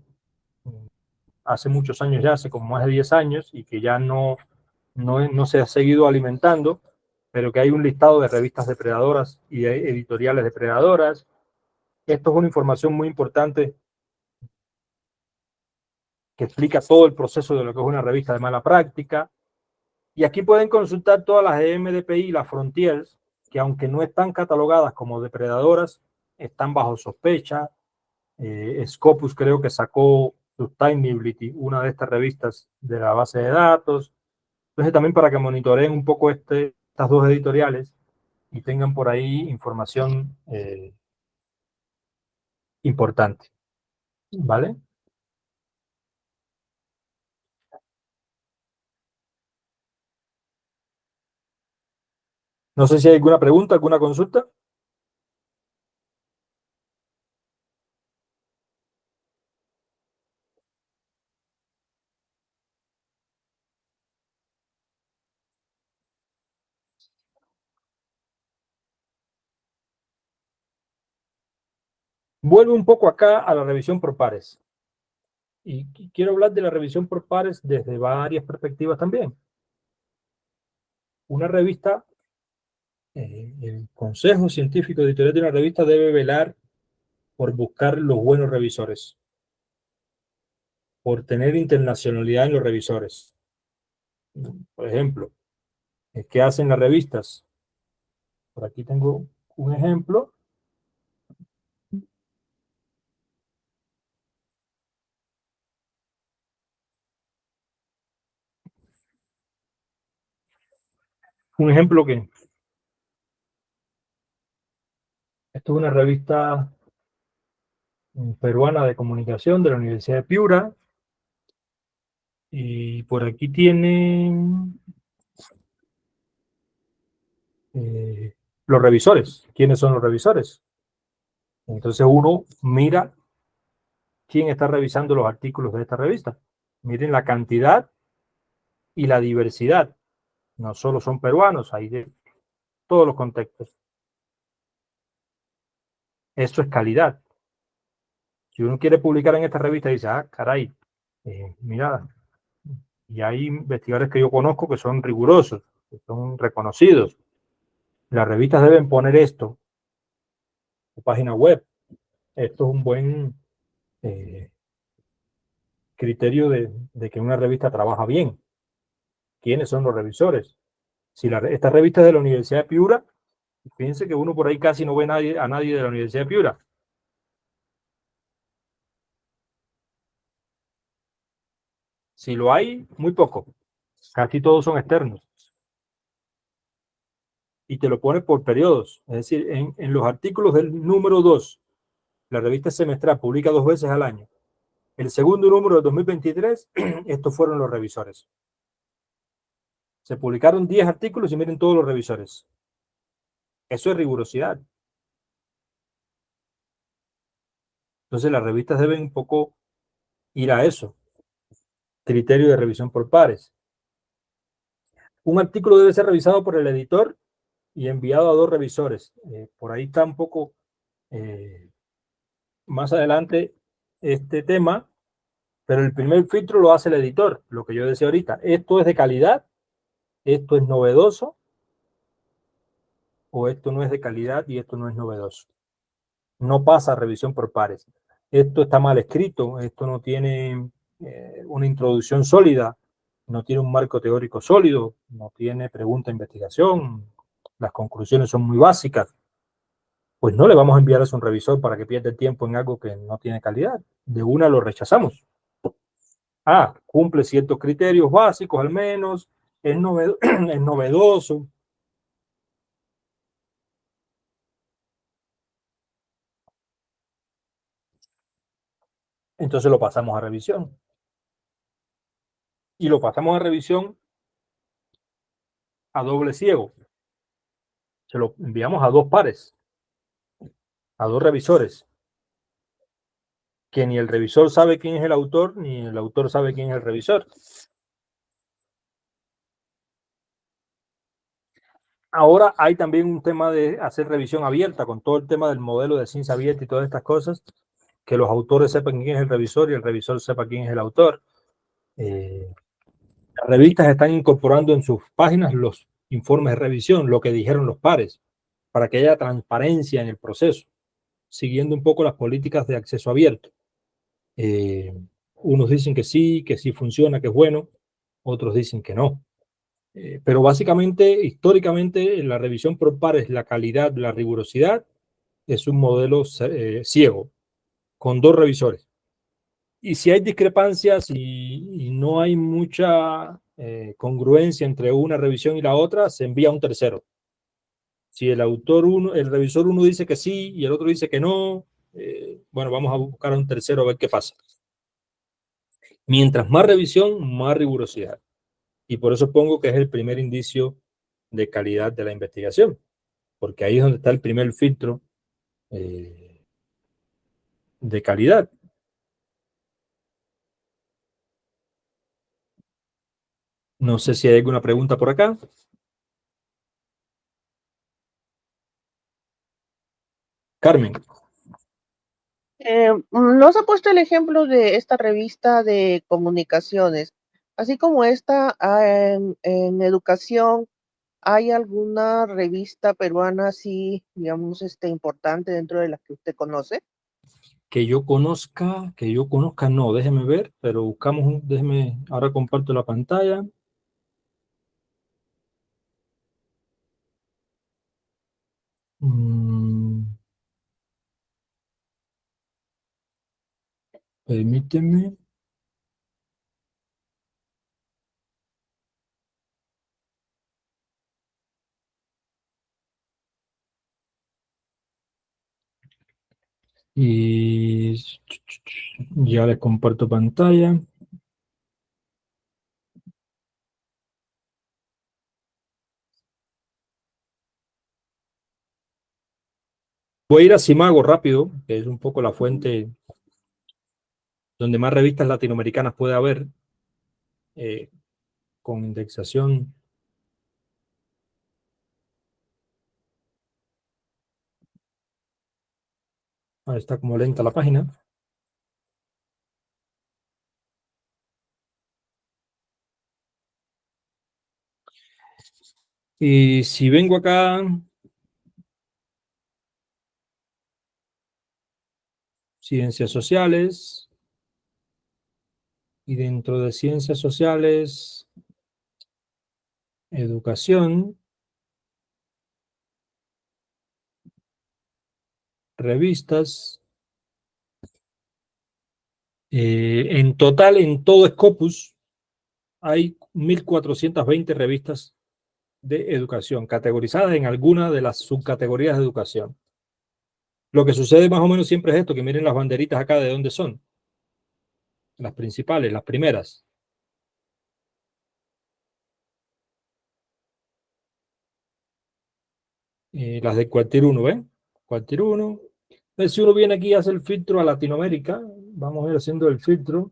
hace muchos años ya, hace como más de 10 años, y que ya no se ha seguido alimentando, pero que hay un listado de revistas depredadoras y de editoriales depredadoras. Esto es una información muy importante que explica todo el proceso de lo que es una revista de mala práctica. Y aquí pueden consultar todas las de MDPI y las Frontiers, que aunque no están catalogadas como depredadoras, están bajo sospecha. Scopus creo que sacó Sustainability, una de estas revistas de la base de datos. Entonces también para que monitoreen un poco estas dos editoriales y tengan por ahí información importante. ¿Vale? No sé si hay alguna pregunta, alguna consulta. Vuelvo un poco acá a la revisión por pares. Y quiero hablar de la revisión por pares desde varias perspectivas también. Una revista, el Consejo Científico Editorial de una revista debe velar por buscar los buenos revisores, por tener internacionalidad en los revisores. Por ejemplo, ¿qué hacen las revistas? Por aquí tengo un ejemplo. Un ejemplo que esto es una revista peruana de comunicación de la Universidad de Piura. Y por aquí tienen los revisores. ¿Quiénes son los revisores? Entonces uno mira quién está revisando los artículos de esta revista. Miren la cantidad y la diversidad. No solo son peruanos, hay de todos los contextos. Eso es calidad. Si uno quiere publicar en esta revista, dice, ah, caray, mira, y hay investigadores que yo conozco que son rigurosos. que son reconocidos. Las revistas deben poner esto en su página web. Esto es un buen criterio de que una revista trabaja bien. ¿Quiénes son los revisores? Si esta revista es de la Universidad de Piura, fíjense que uno por ahí casi no ve a nadie de la Universidad de Piura. Si lo hay, muy poco. Casi todos son externos. Y te lo pone por periodos. Es decir, en los artículos del número 2, la revista semestral publica 2 veces al año. El segundo número de 2023, estos fueron los revisores. Se publicaron 10 artículos y miren todos los revisores. Eso es rigurosidad. Entonces las revistas deben un poco ir a eso. Criterio de revisión por pares. Un artículo debe ser revisado por el editor y enviado a 2 revisores. Por ahí está un poco más adelante este tema, pero el primer filtro lo hace el editor, lo que yo decía ahorita. Esto es de calidad, esto es novedoso, o esto no es de calidad y esto no es novedoso. No pasa a revisión por pares. Esto está mal escrito, esto no tiene una introducción sólida, no tiene un marco teórico sólido, no tiene pregunta de investigación, las conclusiones son muy básicas. Pues no le vamos a enviar a un revisor para que pierda el tiempo en algo que no tiene calidad. De una lo rechazamos. Cumple ciertos criterios básicos al menos, es novedoso. Entonces lo pasamos a revisión. Y lo pasamos a revisión a doble ciego. Se lo enviamos a 2 pares, a 2 revisores, que ni el revisor sabe quién es el autor, ni el autor sabe quién es el revisor. Ahora hay también un tema de hacer revisión abierta, con todo el tema del modelo de ciencia abierta y todas estas cosas, que los autores sepan quién es el revisor y el revisor sepa quién es el autor. Las revistas están incorporando en sus páginas los informes de revisión, lo que dijeron los pares, para que haya transparencia en el proceso, siguiendo un poco las políticas de acceso abierto. Unos dicen que sí funciona, que es bueno, otros dicen que no. Pero básicamente, históricamente, la revisión por pares, la calidad, la rigurosidad, es un modelo ciego, con 2 revisores. Y si hay discrepancias y no hay mucha congruencia entre una revisión y la otra, se envía a un tercero. Si el revisor uno dice que sí y el otro dice que no, bueno, vamos a buscar a un tercero a ver qué pasa. Mientras más revisión, más rigurosidad. Y por eso pongo que es el primer indicio de calidad de la investigación, porque ahí es donde está el primer filtro de calidad. No sé si hay alguna pregunta por acá. Carmen. Nos ha puesto el ejemplo de esta revista de comunicaciones, así como esta en educación. ¿Hay alguna revista peruana así, digamos, importante dentro de las que usted conoce? Que yo conozca, no, déjeme ver, pero buscamos déjeme, ahora comparto la pantalla. Permíteme. Y ya les comparto pantalla. Voy a ir a Simago rápido, que es un poco la fuente donde más revistas latinoamericanas puede haber, con indexación. Ahí está como lenta la página. Y si vengo acá, ciencias sociales, y dentro de ciencias sociales, educación, revistas, en total, en todo Scopus, hay 1420 revistas de educación, categorizadas en alguna de las subcategorías de educación. Lo que sucede más o menos siempre es esto, que miren las banderitas acá de dónde son. Las principales, las primeras. Las de cuartil 1, ¿ven? Cuartil 1. Entonces, si uno viene aquí y hace el filtro a Latinoamérica, vamos a ir haciendo el filtro.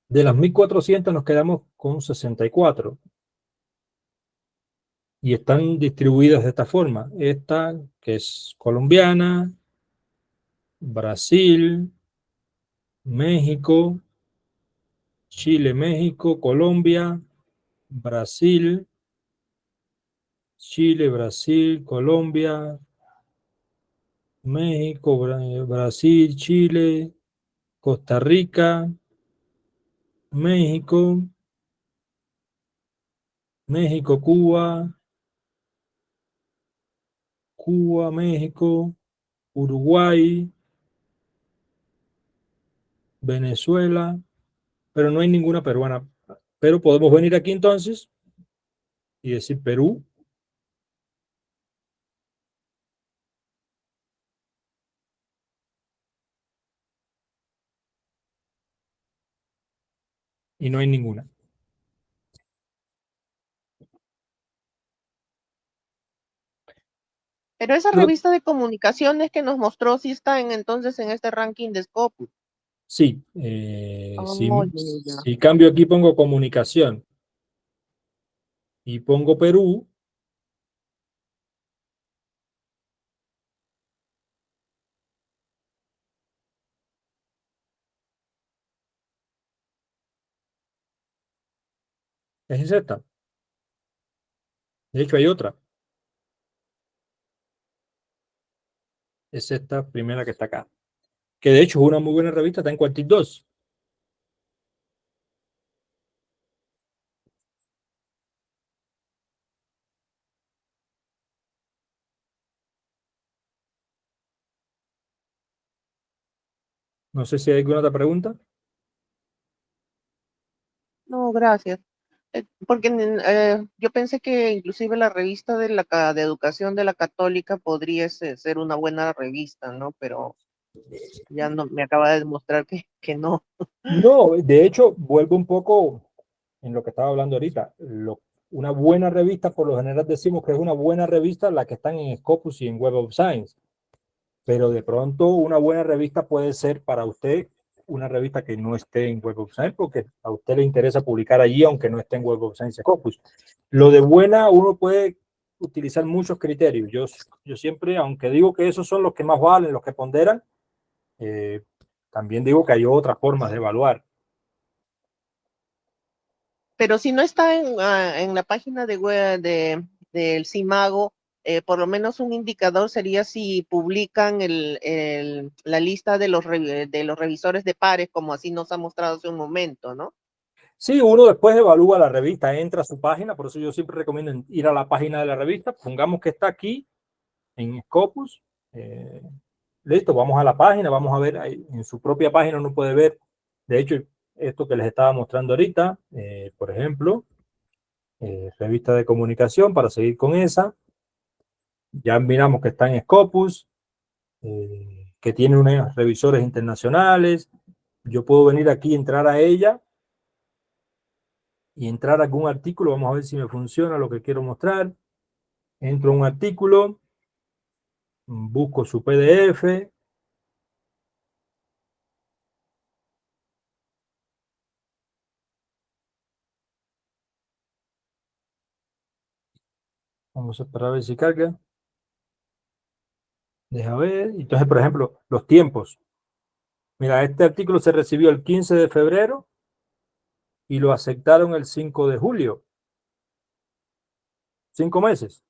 De las 1400 nos quedamos con 64. Y están distribuidas de esta forma. Esta, que es colombiana, Brasil, México, Chile, México, Colombia, Brasil, Chile, Brasil, Colombia, México, Brasil, Chile, Costa Rica, México, México, Cuba, Cuba, México, Uruguay, Venezuela, pero no hay ninguna peruana. Pero podemos venir aquí entonces y decir Perú. Y no hay ninguna. Pero esa Lo- revista de comunicaciones que nos mostró sí está entonces en este ranking de Scopus. Sí, Oh, ya. si cambio aquí pongo comunicación y pongo Perú, es esta. De hecho hay otra. Es esta primera que está acá. Que de hecho es una muy buena revista, está en cuartil 2. No sé si hay alguna otra pregunta. No, gracias. Porque yo pensé que inclusive la revista de de educación de la Católica podría ser una buena revista, ¿no? Pero ya no me acaba de demostrar que no. No, de hecho, vuelvo un poco en lo que estaba hablando ahorita. Una buena revista, por lo general decimos que es una buena revista la que están en Scopus y en Web of Science. Pero de pronto una buena revista puede ser para usted una revista que no esté en Web of Science porque a usted le interesa publicar allí aunque no esté en Web of Science Scopus. Lo de buena uno puede utilizar muchos criterios. Yo siempre, aunque digo que esos son los que más valen, los que ponderan, eh, también digo que hay otras formas de evaluar. Pero si no está en la página de web del CIMAGO, por lo menos un indicador sería si publican la lista de de los revisores de pares, como así nos ha mostrado hace un momento, ¿no? Sí, uno después evalúa la revista, entra a su página, por eso yo siempre recomiendo ir a la página de la revista, pongamos que está aquí en Scopus, listo, vamos a la página, vamos a ver, ahí, en su propia página uno puede ver, de hecho, esto que les estaba mostrando ahorita, por ejemplo, revista de comunicación, para seguir con esa, ya miramos que está en Scopus, que tiene unos revisores internacionales, yo puedo venir aquí, entrar a ella, y entrar a algún artículo, vamos a ver si me funciona lo que quiero mostrar. Entro a un artículo, busco su PDF, vamos a esperar a ver si carga. Deja ver. Entonces, por ejemplo, los tiempos. Mira, este artículo se recibió el 15 de febrero y lo aceptaron el 5 de julio. 5 meses.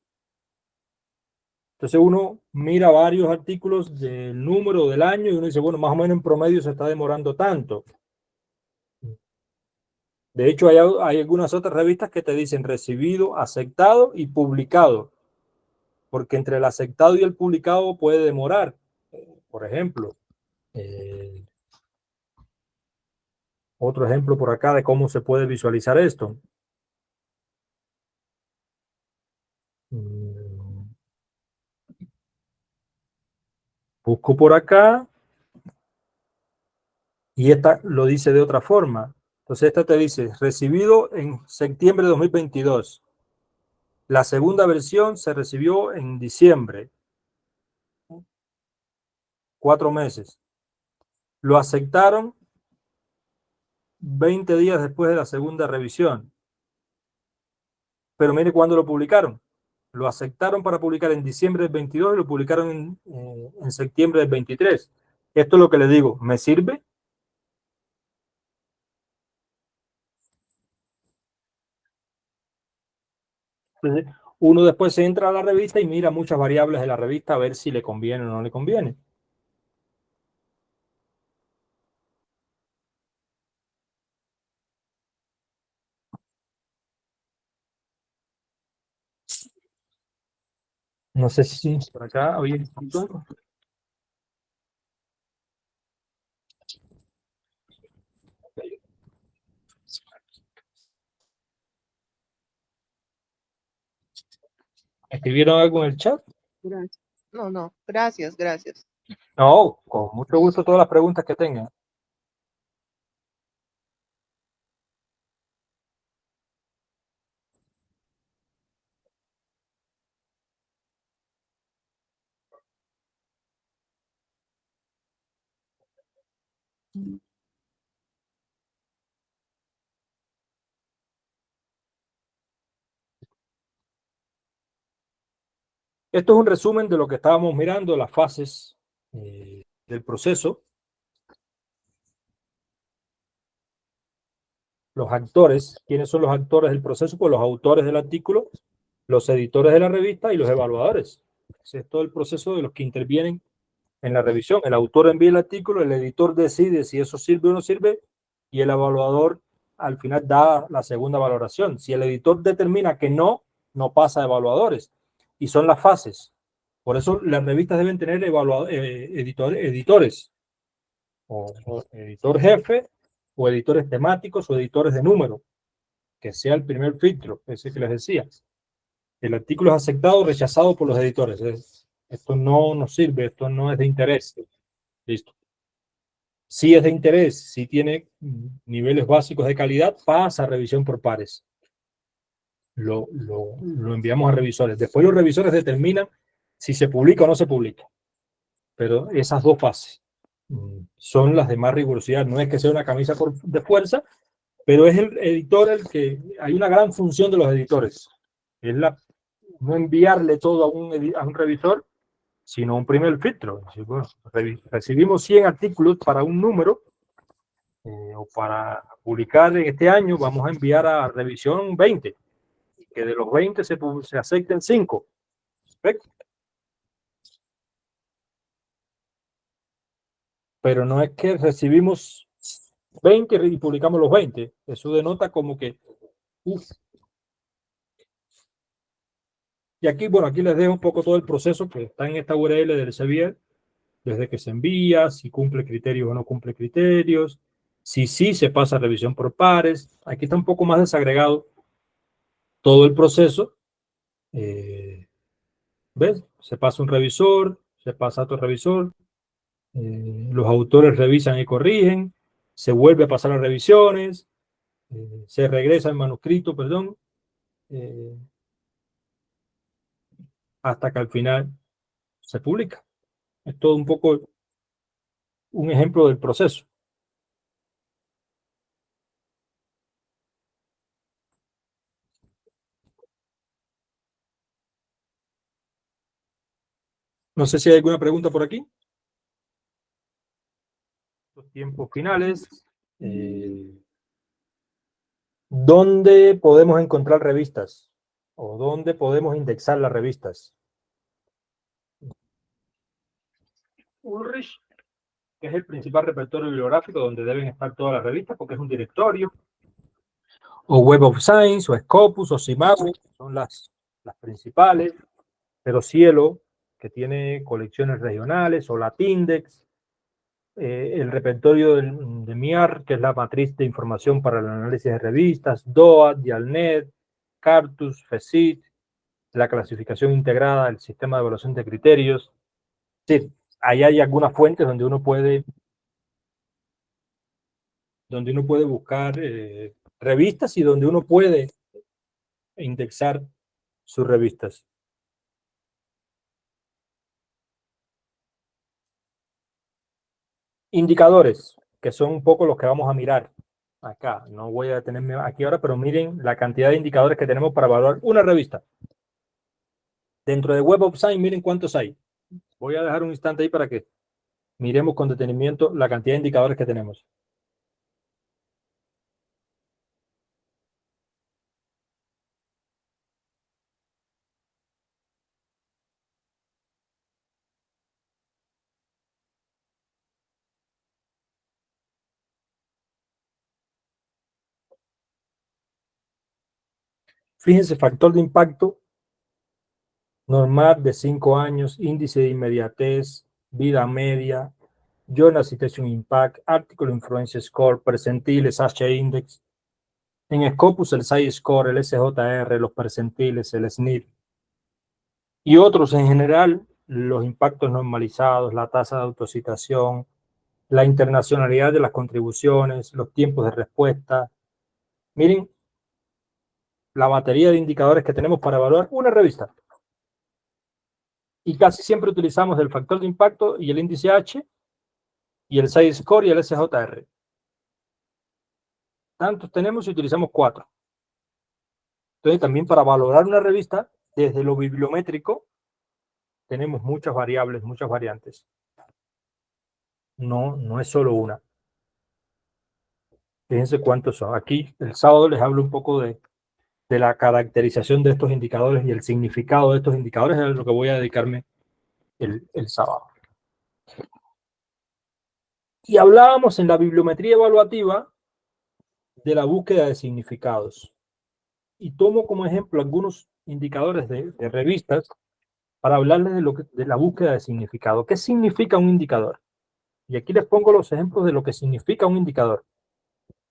Entonces uno mira varios artículos del número del año y uno dice, bueno, más o menos en promedio se está demorando tanto. De hecho, hay algunas otras revistas que te dicen recibido, aceptado y publicado, porque entre el aceptado y el publicado puede demorar. Por ejemplo, otro ejemplo por acá de cómo se puede visualizar esto. Busco por acá y esta lo dice de otra forma. Entonces esta te dice, recibido en septiembre de 2022. La segunda versión se recibió en diciembre. 4 meses. Lo aceptaron 20 días después de la segunda revisión. Pero mire cuándo lo publicaron. Lo aceptaron para publicar en diciembre del 22 y lo publicaron en septiembre del 23. Esto es lo que le digo. ¿Me sirve? Entonces, uno después se entra a la revista y mira muchas variables de la revista a ver si le conviene o no le conviene. No sé si por acá oye. ¿Escribieron algo en el chat? Gracias. No, gracias, gracias. No, con mucho gusto todas las preguntas que tengan. Esto es un resumen de lo que estábamos mirando, las fases del proceso. Los actores, ¿quiénes son los actores del proceso? Pues los autores del artículo, los editores de la revista y los evaluadores. Ese es todo el proceso de los que intervienen en la revisión. El autor envía el artículo, el editor decide si eso sirve o no sirve y el evaluador al final da la segunda valoración. Si el editor determina que no, no pasa a evaluadores. Y son las fases. Por eso las revistas deben tener editores o editor jefe o editores temáticos o editores de número, que sea el primer filtro, ese que les decía. El artículo es aceptado o rechazado por los editores. Esto no nos sirve, esto no es de interés. Listo. Si es de interés, si tiene niveles básicos de calidad, pasa a revisión por pares. Lo enviamos a revisores. Después los revisores determinan si se publica o no se publica. Pero esas dos fases son las de más rigurosidad. No es que sea una camisa de fuerza, pero es el editor el que... Hay una gran función de los editores. Es no enviarle todo a un revisor, sino un primer filtro. Bueno, recibimos 100 artículos para un número o para publicar en este año, vamos a enviar a revisión 20. Que de los 20 se acepten 5. Perfecto. Pero no es que recibimos 20 y publicamos los 20. Eso denota como que... Y aquí, bueno, aquí les dejo un poco todo el proceso que está en esta URL del Elsevier, desde que se envía, si cumple criterios o no cumple criterios, si sí se pasa a revisión por pares. Aquí está un poco más desagregado todo el proceso. ¿Ves? Se pasa un revisor, se pasa a otro revisor, los autores revisan y corrigen, se vuelve a pasar a revisiones, se regresa el manuscrito, perdón, hasta que al final se publica. Es todo un poco un ejemplo del proceso. No sé si hay alguna pregunta por aquí. Los tiempos finales. ¿Dónde podemos encontrar revistas? ¿O dónde podemos indexar las revistas? Ulrich, que es el principal repertorio bibliográfico donde deben estar todas las revistas, porque es un directorio. O Web of Science, o Scopus, o Simago, son las principales. Pero Cielo, que tiene colecciones regionales, o Latindex, el repertorio de MIAR, que es la matriz de información para el análisis de revistas, DOAD, Dialnet, Cartus, FECIT, la clasificación integrada, el sistema de evaluación de criterios. Sí, ahí hay algunas fuentes donde uno puede buscar revistas y donde uno puede indexar sus revistas. Indicadores, que son un poco los que vamos a mirar acá. No voy a detenerme aquí ahora, pero miren la cantidad de indicadores que tenemos para evaluar una revista. Dentro de Web of Science, miren cuántos hay. Voy a dejar un instante ahí para que miremos con detenimiento la cantidad de indicadores que tenemos. Fíjense, factor de impacto normal de 5 años, índice de inmediatez, vida media, Journal Citation Impact, Article Influence Score, percentiles, H-Index. En Scopus el SciScore, el SJR, los percentiles, el SNP. Y otros en general, los impactos normalizados, la tasa de autocitación, la internacionalidad de las contribuciones, los tiempos de respuesta. Miren la batería de indicadores que tenemos para evaluar una revista. Y casi siempre utilizamos el factor de impacto y el índice H y el SciScore y el SJR. Tantos tenemos y utilizamos 4. Entonces también para valorar una revista, desde lo bibliométrico, tenemos muchas variables, muchas variantes. No es solo una. Fíjense cuántos son. Aquí el sábado les hablo un poco de la caracterización de estos indicadores y el significado de estos indicadores, es a lo que voy a dedicarme el sábado. Y hablábamos en la bibliometría evaluativa de la búsqueda de significados. Y tomo como ejemplo algunos indicadores de revistas para hablarles de la búsqueda de significado. ¿Qué significa un indicador? Y aquí les pongo los ejemplos de lo que significa un indicador.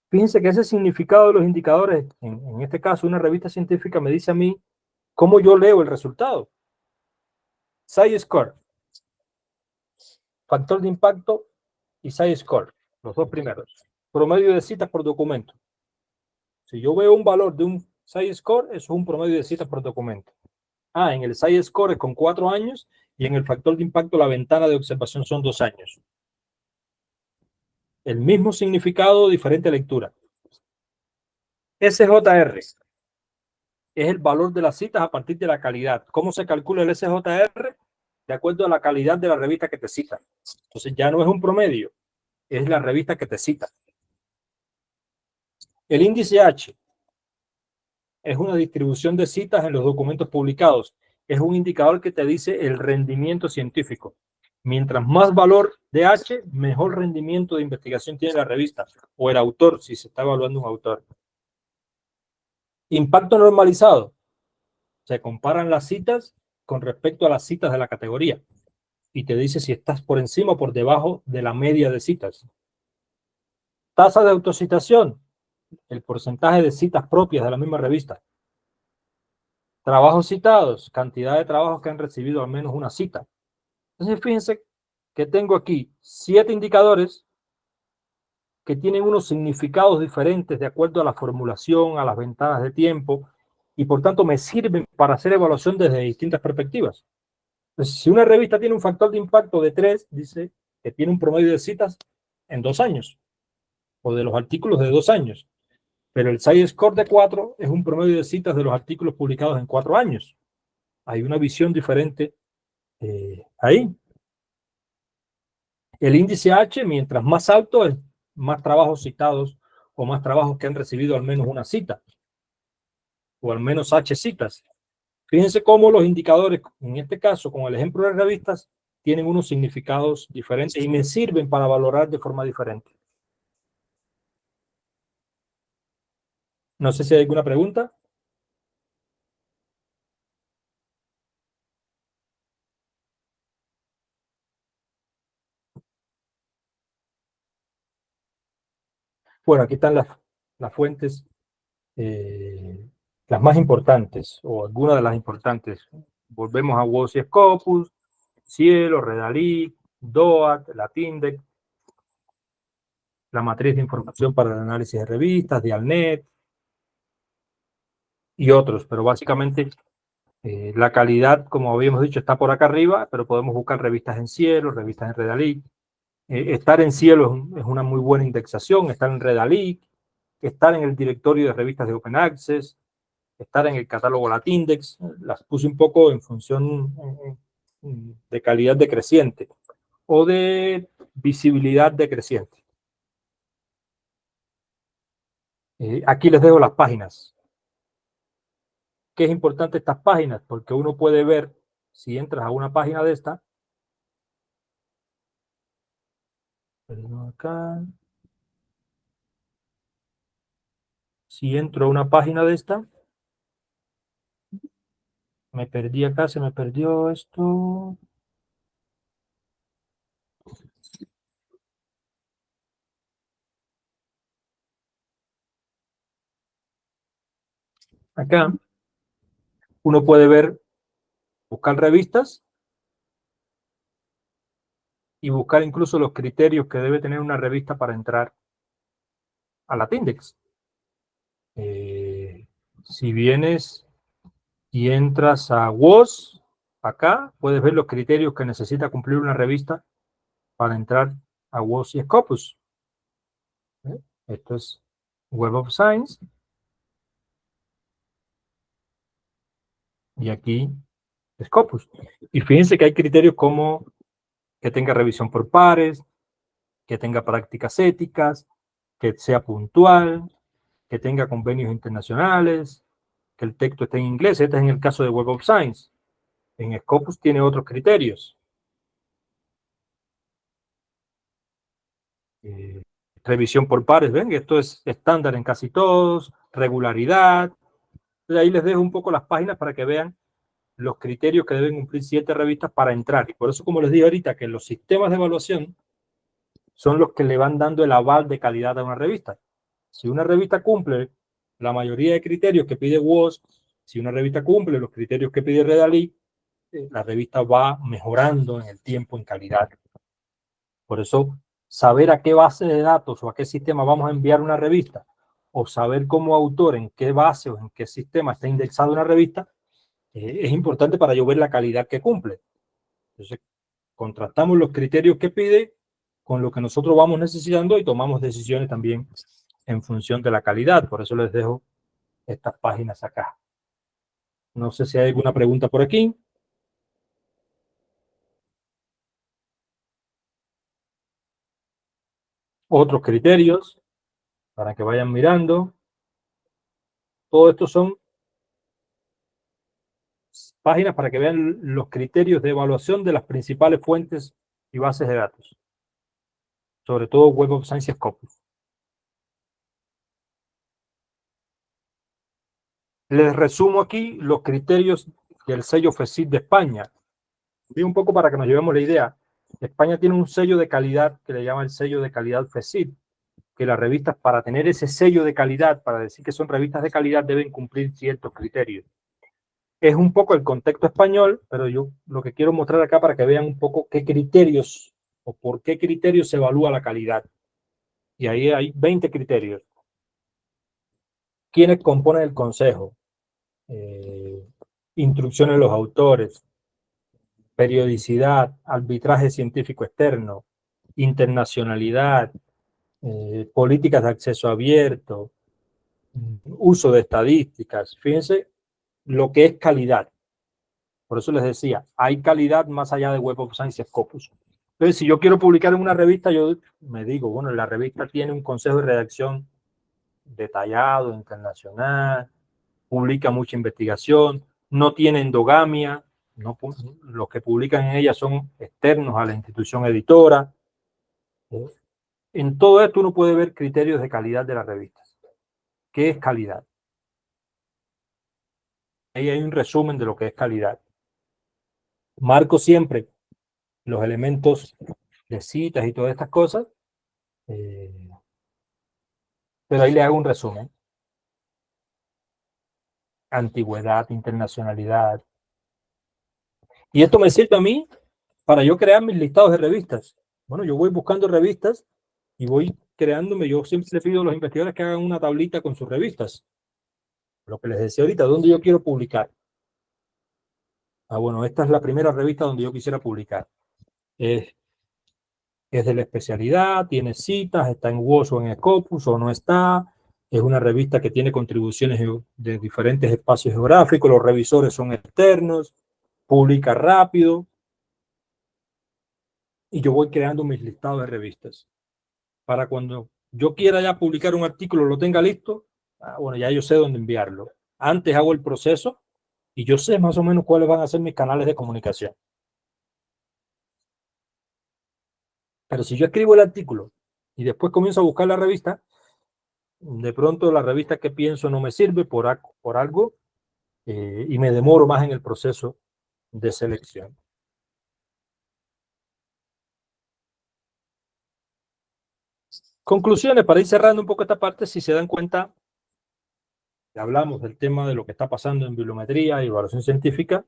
Fíjense que ese significado de los indicadores, en este caso una revista científica, me dice a mí cómo yo leo el resultado. SciScore, factor de impacto y SciScore, los dos primeros. Promedio de citas por documento. Si yo veo un valor de un SciScore, eso es un promedio de citas por documento. En el SciScore es con 4 años y en el factor de impacto la ventana de observación son 2 años. El mismo significado, diferente lectura. SJR es el valor de las citas a partir de la calidad. ¿Cómo se calcula el SJR? De acuerdo a la calidad de la revista que te cita. Entonces ya no es un promedio, es la revista que te cita. El índice H es una distribución de citas en los documentos publicados. Es un indicador que te dice el rendimiento científico. Mientras más valor de H, mejor rendimiento de investigación tiene la revista o el autor, si se está evaluando un autor. Impacto normalizado. Se comparan las citas con respecto a las citas de la categoría y te dice si estás por encima o por debajo de la media de citas. Tasa de autocitación, el porcentaje de citas propias de la misma revista. Trabajos citados, cantidad de trabajos que han recibido al menos una cita. Entonces fíjense que tengo aquí 7 indicadores que tienen unos significados diferentes de acuerdo a la formulación, a las ventanas de tiempo, y por tanto me sirven para hacer evaluación desde distintas perspectivas. Entonces, si una revista tiene un factor de impacto de 3, dice que tiene un promedio de citas en 2 años, o de los artículos de 2 años. Pero el SciScore de 4 es un promedio de citas de los artículos publicados en 4 años. Hay una visión diferente ahí. El índice H, mientras más alto, es más trabajos citados o más trabajos que han recibido al menos una cita, o al menos H citas. Fíjense cómo los indicadores, en este caso, con el ejemplo de revistas, tienen unos significados diferentes y me sirven para valorar de forma diferente. No sé si hay alguna pregunta. Bueno, aquí están las fuentes, las más importantes, o algunas de las importantes. Volvemos a WOS y Scopus, Cielo, Redalic, DOAT, Latindex, la matriz de información para el análisis de revistas, Dialnet y otros, pero básicamente la calidad, como habíamos dicho, está por acá arriba, pero podemos buscar revistas en Cielo, revistas en Redalic. Estar en Cielo es una muy buena indexación, estar en Redalic, estar en el directorio de revistas de Open Access, estar en el catálogo Latindex. Las puse un poco en función de calidad decreciente o de visibilidad decreciente. Aquí les dejo las páginas. ¿Qué es importante estas páginas? Porque uno puede ver, si entras a una página de esta, acá, si entro a una página de esta, me perdí acá, se me perdió esto. Acá, uno puede ver, buscar revistas y buscar incluso los criterios que debe tener una revista para entrar a Latindex. Si vienes y entras a WOS, acá puedes ver los criterios que necesita cumplir una revista para entrar a WOS y Scopus. Esto es Web of Science. Y aquí Scopus. Y fíjense que hay criterios como que tenga revisión por pares, que tenga prácticas éticas, que sea puntual, que tenga convenios internacionales, que el texto esté en inglés. Este es en el caso de Web of Science. En Scopus tiene otros criterios. Revisión por pares, ven, esto es estándar en casi todos, regularidad. Entonces ahí les dejo un poco las páginas para que vean los criterios que deben cumplir 7 revistas para entrar. Y por eso, como les dije ahorita, que los sistemas de evaluación son los que le van dando el aval de calidad a una revista. Si una revista cumple la mayoría de criterios que pide WOS, si una revista cumple los criterios que pide Redalic, la revista va mejorando en el tiempo en calidad. Por eso, saber a qué base de datos o a qué sistema vamos a enviar una revista, o saber como autor en qué base o en qué sistema está indexada una revista, es importante para yo ver la calidad que cumple. Entonces, contrastamos los criterios que pide con lo que nosotros vamos necesitando y tomamos decisiones también en función de la calidad. Por eso les dejo estas páginas acá. No sé si hay alguna pregunta por aquí. Otros criterios para que vayan mirando. Todo esto son páginas para que vean los criterios de evaluación de las principales fuentes y bases de datos. Sobre todo Web of Science y Scopus. Les resumo aquí los criterios del sello FECIT de España. Y un poco para que nos llevemos la idea. España tiene un sello de calidad que le llama el sello de calidad FECIT, que las revistas, para tener ese sello de calidad, para decir que son revistas de calidad, deben cumplir ciertos criterios. Es un poco el contexto español, pero yo lo que quiero mostrar acá para que vean un poco qué criterios o por qué criterios se evalúa la calidad. Y ahí hay 20 criterios. ¿Quiénes componen el consejo? Instrucciones de los autores, periodicidad, arbitraje científico externo, internacionalidad, políticas de acceso abierto, uso de estadísticas. Fíjense lo que es calidad. Por eso les decía, hay calidad más allá de Web of Science y Scopus. Entonces, si yo quiero publicar en una revista, yo me digo, bueno, la revista tiene un consejo de redacción detallado, internacional, publica mucha investigación, no tiene endogamia, no, los que publican en ella son externos a la institución editora. En todo esto uno puede ver criterios de calidad de las revistas. ¿Qué es calidad? Ahí hay un resumen de lo que es calidad. Marco siempre los elementos de citas y todas estas cosas, pero ahí le hago un resumen. Antigüedad, internacionalidad. Y esto me sirve a mí para yo crear mis listados de revistas. Bueno, yo voy buscando revistas y voy creándome. Yo siempre le pido a los investigadores que hagan una tablita con sus revistas. Lo que les decía ahorita, ¿dónde yo quiero publicar? Ah, bueno, esta es la primera revista donde yo quisiera publicar. Es de la especialidad, tiene citas, está en WOS o en Scopus o no está. Es una revista que tiene contribuciones de diferentes espacios geográficos. Los revisores son externos. Publica rápido. Y yo voy creando mis listados de revistas. Para cuando yo quiera ya publicar un artículo, lo tenga listo, bueno, ya yo sé dónde enviarlo. Antes hago el proceso y yo sé más o menos cuáles van a ser mis canales de comunicación. Pero si yo escribo el artículo y después comienzo a buscar la revista, de pronto la revista que pienso no me sirve por algo y me demoro más en el proceso de selección. Conclusiones, para ir cerrando un poco esta parte, si se dan cuenta, hablamos del tema de lo que está pasando en bibliometría y evaluación científica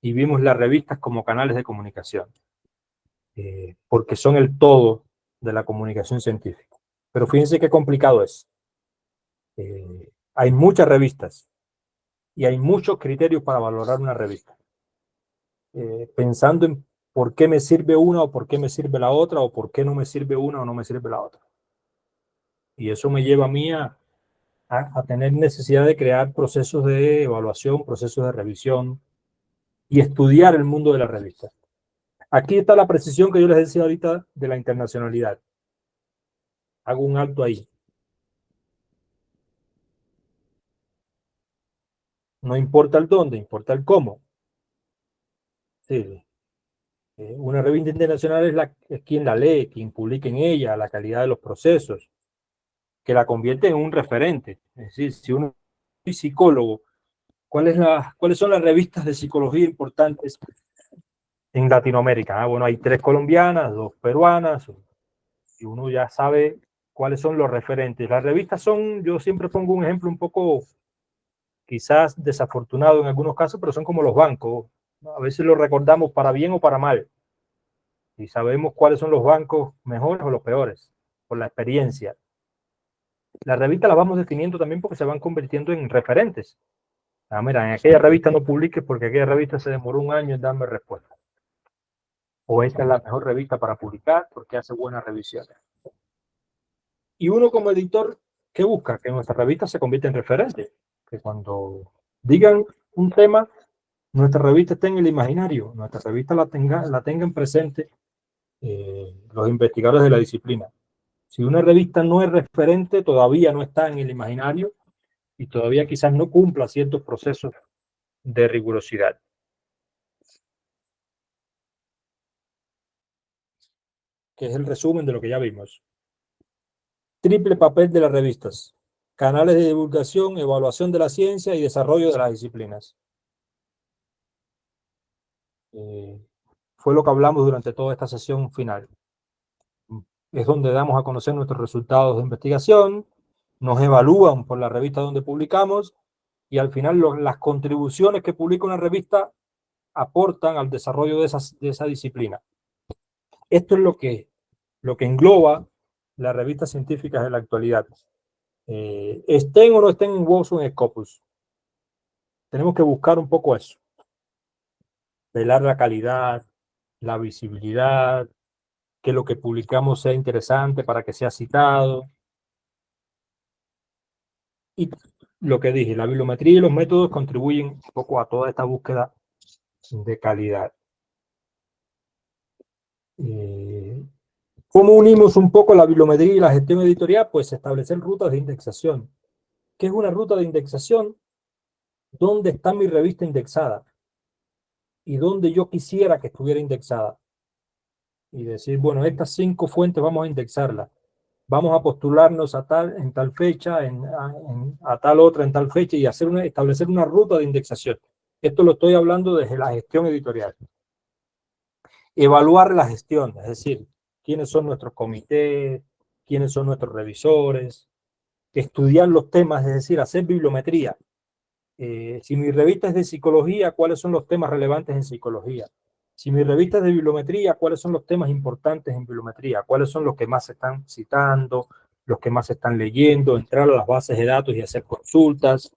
y vimos las revistas como canales de comunicación, porque son el todo de la comunicación científica. Pero fíjense qué complicado es. Hay muchas revistas y hay muchos criterios para valorar una revista. Pensando en por qué me sirve una o por qué me sirve la otra o por qué no me sirve una o no me sirve la otra. Y eso me lleva a mí a tener necesidad de crear procesos de evaluación, procesos de revisión y estudiar el mundo de la revista. Aquí está la precisión que yo les decía ahorita de la internacionalidad. Hago un alto ahí. No importa el dónde, importa el cómo. Sí. Una revista internacional es quien la lee, quien publica en ella, la calidad de los procesos, que la convierte en un referente. Es decir, si uno es psicólogo, ¿cuáles son las revistas de psicología importantes en Latinoamérica? Bueno, hay 3 colombianas, 2 peruanas, y uno ya sabe cuáles son los referentes. Las revistas son, yo siempre pongo un ejemplo un poco quizás desafortunado en algunos casos, pero son como los bancos. A veces los recordamos para bien o para mal. Y sabemos cuáles son los bancos mejores o los peores, por la experiencia. Las revistas las vamos definiendo también porque se van convirtiendo en referentes. Mira, en aquella revista no publiques porque aquella revista se demoró 1 año en darme respuesta. O esta es la mejor revista para publicar porque hace buenas revisiones. Y uno como editor, ¿qué busca? Que nuestra revista se convierta en referente. Que cuando digan un tema, nuestra revista esté en el imaginario, nuestra revista la tengan presente los investigadores de la disciplina. Si una revista no es referente, todavía no está en el imaginario y todavía quizás no cumpla ciertos procesos de rigurosidad. Que es el resumen de lo que ya vimos. Triple papel de las revistas: canales de divulgación, evaluación de la ciencia y desarrollo de las disciplinas. Fue lo que hablamos durante toda esta sesión final. Es donde damos a conocer nuestros resultados de investigación, nos evalúan por la revista donde publicamos y al final las contribuciones que publica una revista aportan al desarrollo de esa disciplina. Esto es lo que engloba las revistas científicas de la actualidad. Estén o no estén en WOS o en Scopus. Tenemos que buscar un poco eso. Velar la calidad, la visibilidad, que lo que publicamos sea interesante para que sea citado. Y lo que dije, la bibliometría y los métodos contribuyen un poco a toda esta búsqueda de calidad. ¿Cómo unimos un poco la bibliometría y la gestión editorial? Pues establecer rutas de indexación. ¿Qué es una ruta de indexación? ¿Dónde está mi revista indexada? Y dónde yo quisiera que estuviera indexada. Y decir, bueno, estas 5 fuentes vamos a indexarlas. Vamos a postularnos en tal fecha, a tal otra en tal fecha, y establecer una ruta de indexación. Esto lo estoy hablando desde la gestión editorial. Evaluar la gestión, es decir, quiénes son nuestros comités, quiénes son nuestros revisores, estudiar los temas, es decir, hacer bibliometría. Si mi revista es de psicología, ¿cuáles son los temas relevantes en psicología? Si mi revista es de bibliometría, ¿cuáles son los temas importantes en bibliometría? ¿Cuáles son los que más se están citando, los que más se están leyendo? Entrar a las bases de datos y hacer consultas.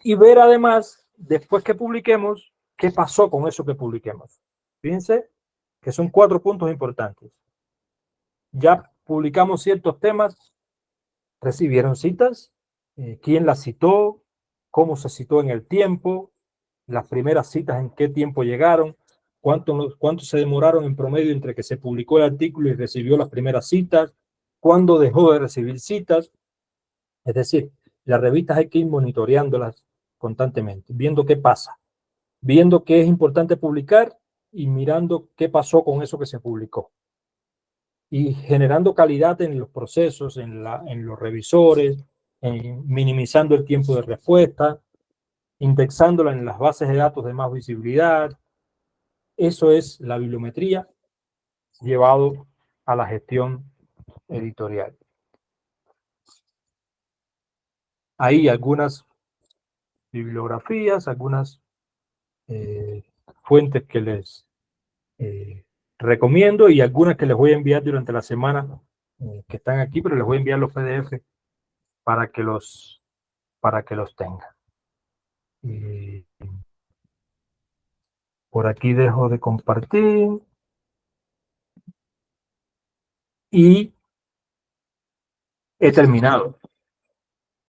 Y ver además, después que publiquemos, qué pasó con eso que publiquemos. Fíjense que son 4 puntos importantes. Ya publicamos ciertos temas, recibieron citas, quién las citó, cómo se citó en el tiempo, las primeras citas en qué tiempo llegaron, cuánto se demoraron en promedio entre que se publicó el artículo y recibió las primeras citas, cuándo dejó de recibir citas. Es decir, las revistas hay que ir monitoreándolas constantemente, viendo qué pasa, viendo qué es importante publicar y mirando qué pasó con eso que se publicó. Y generando calidad en los procesos, en los revisores, minimizando el tiempo de respuesta, indexándola en las bases de datos de más visibilidad. Eso es la bibliometría llevado a la gestión editorial. Hay algunas bibliografías, algunas fuentes que les recomiendo y algunas que les voy a enviar durante la semana que están aquí, pero les voy a enviar los PDF para que los tengan. Por aquí dejo de compartir y he terminado.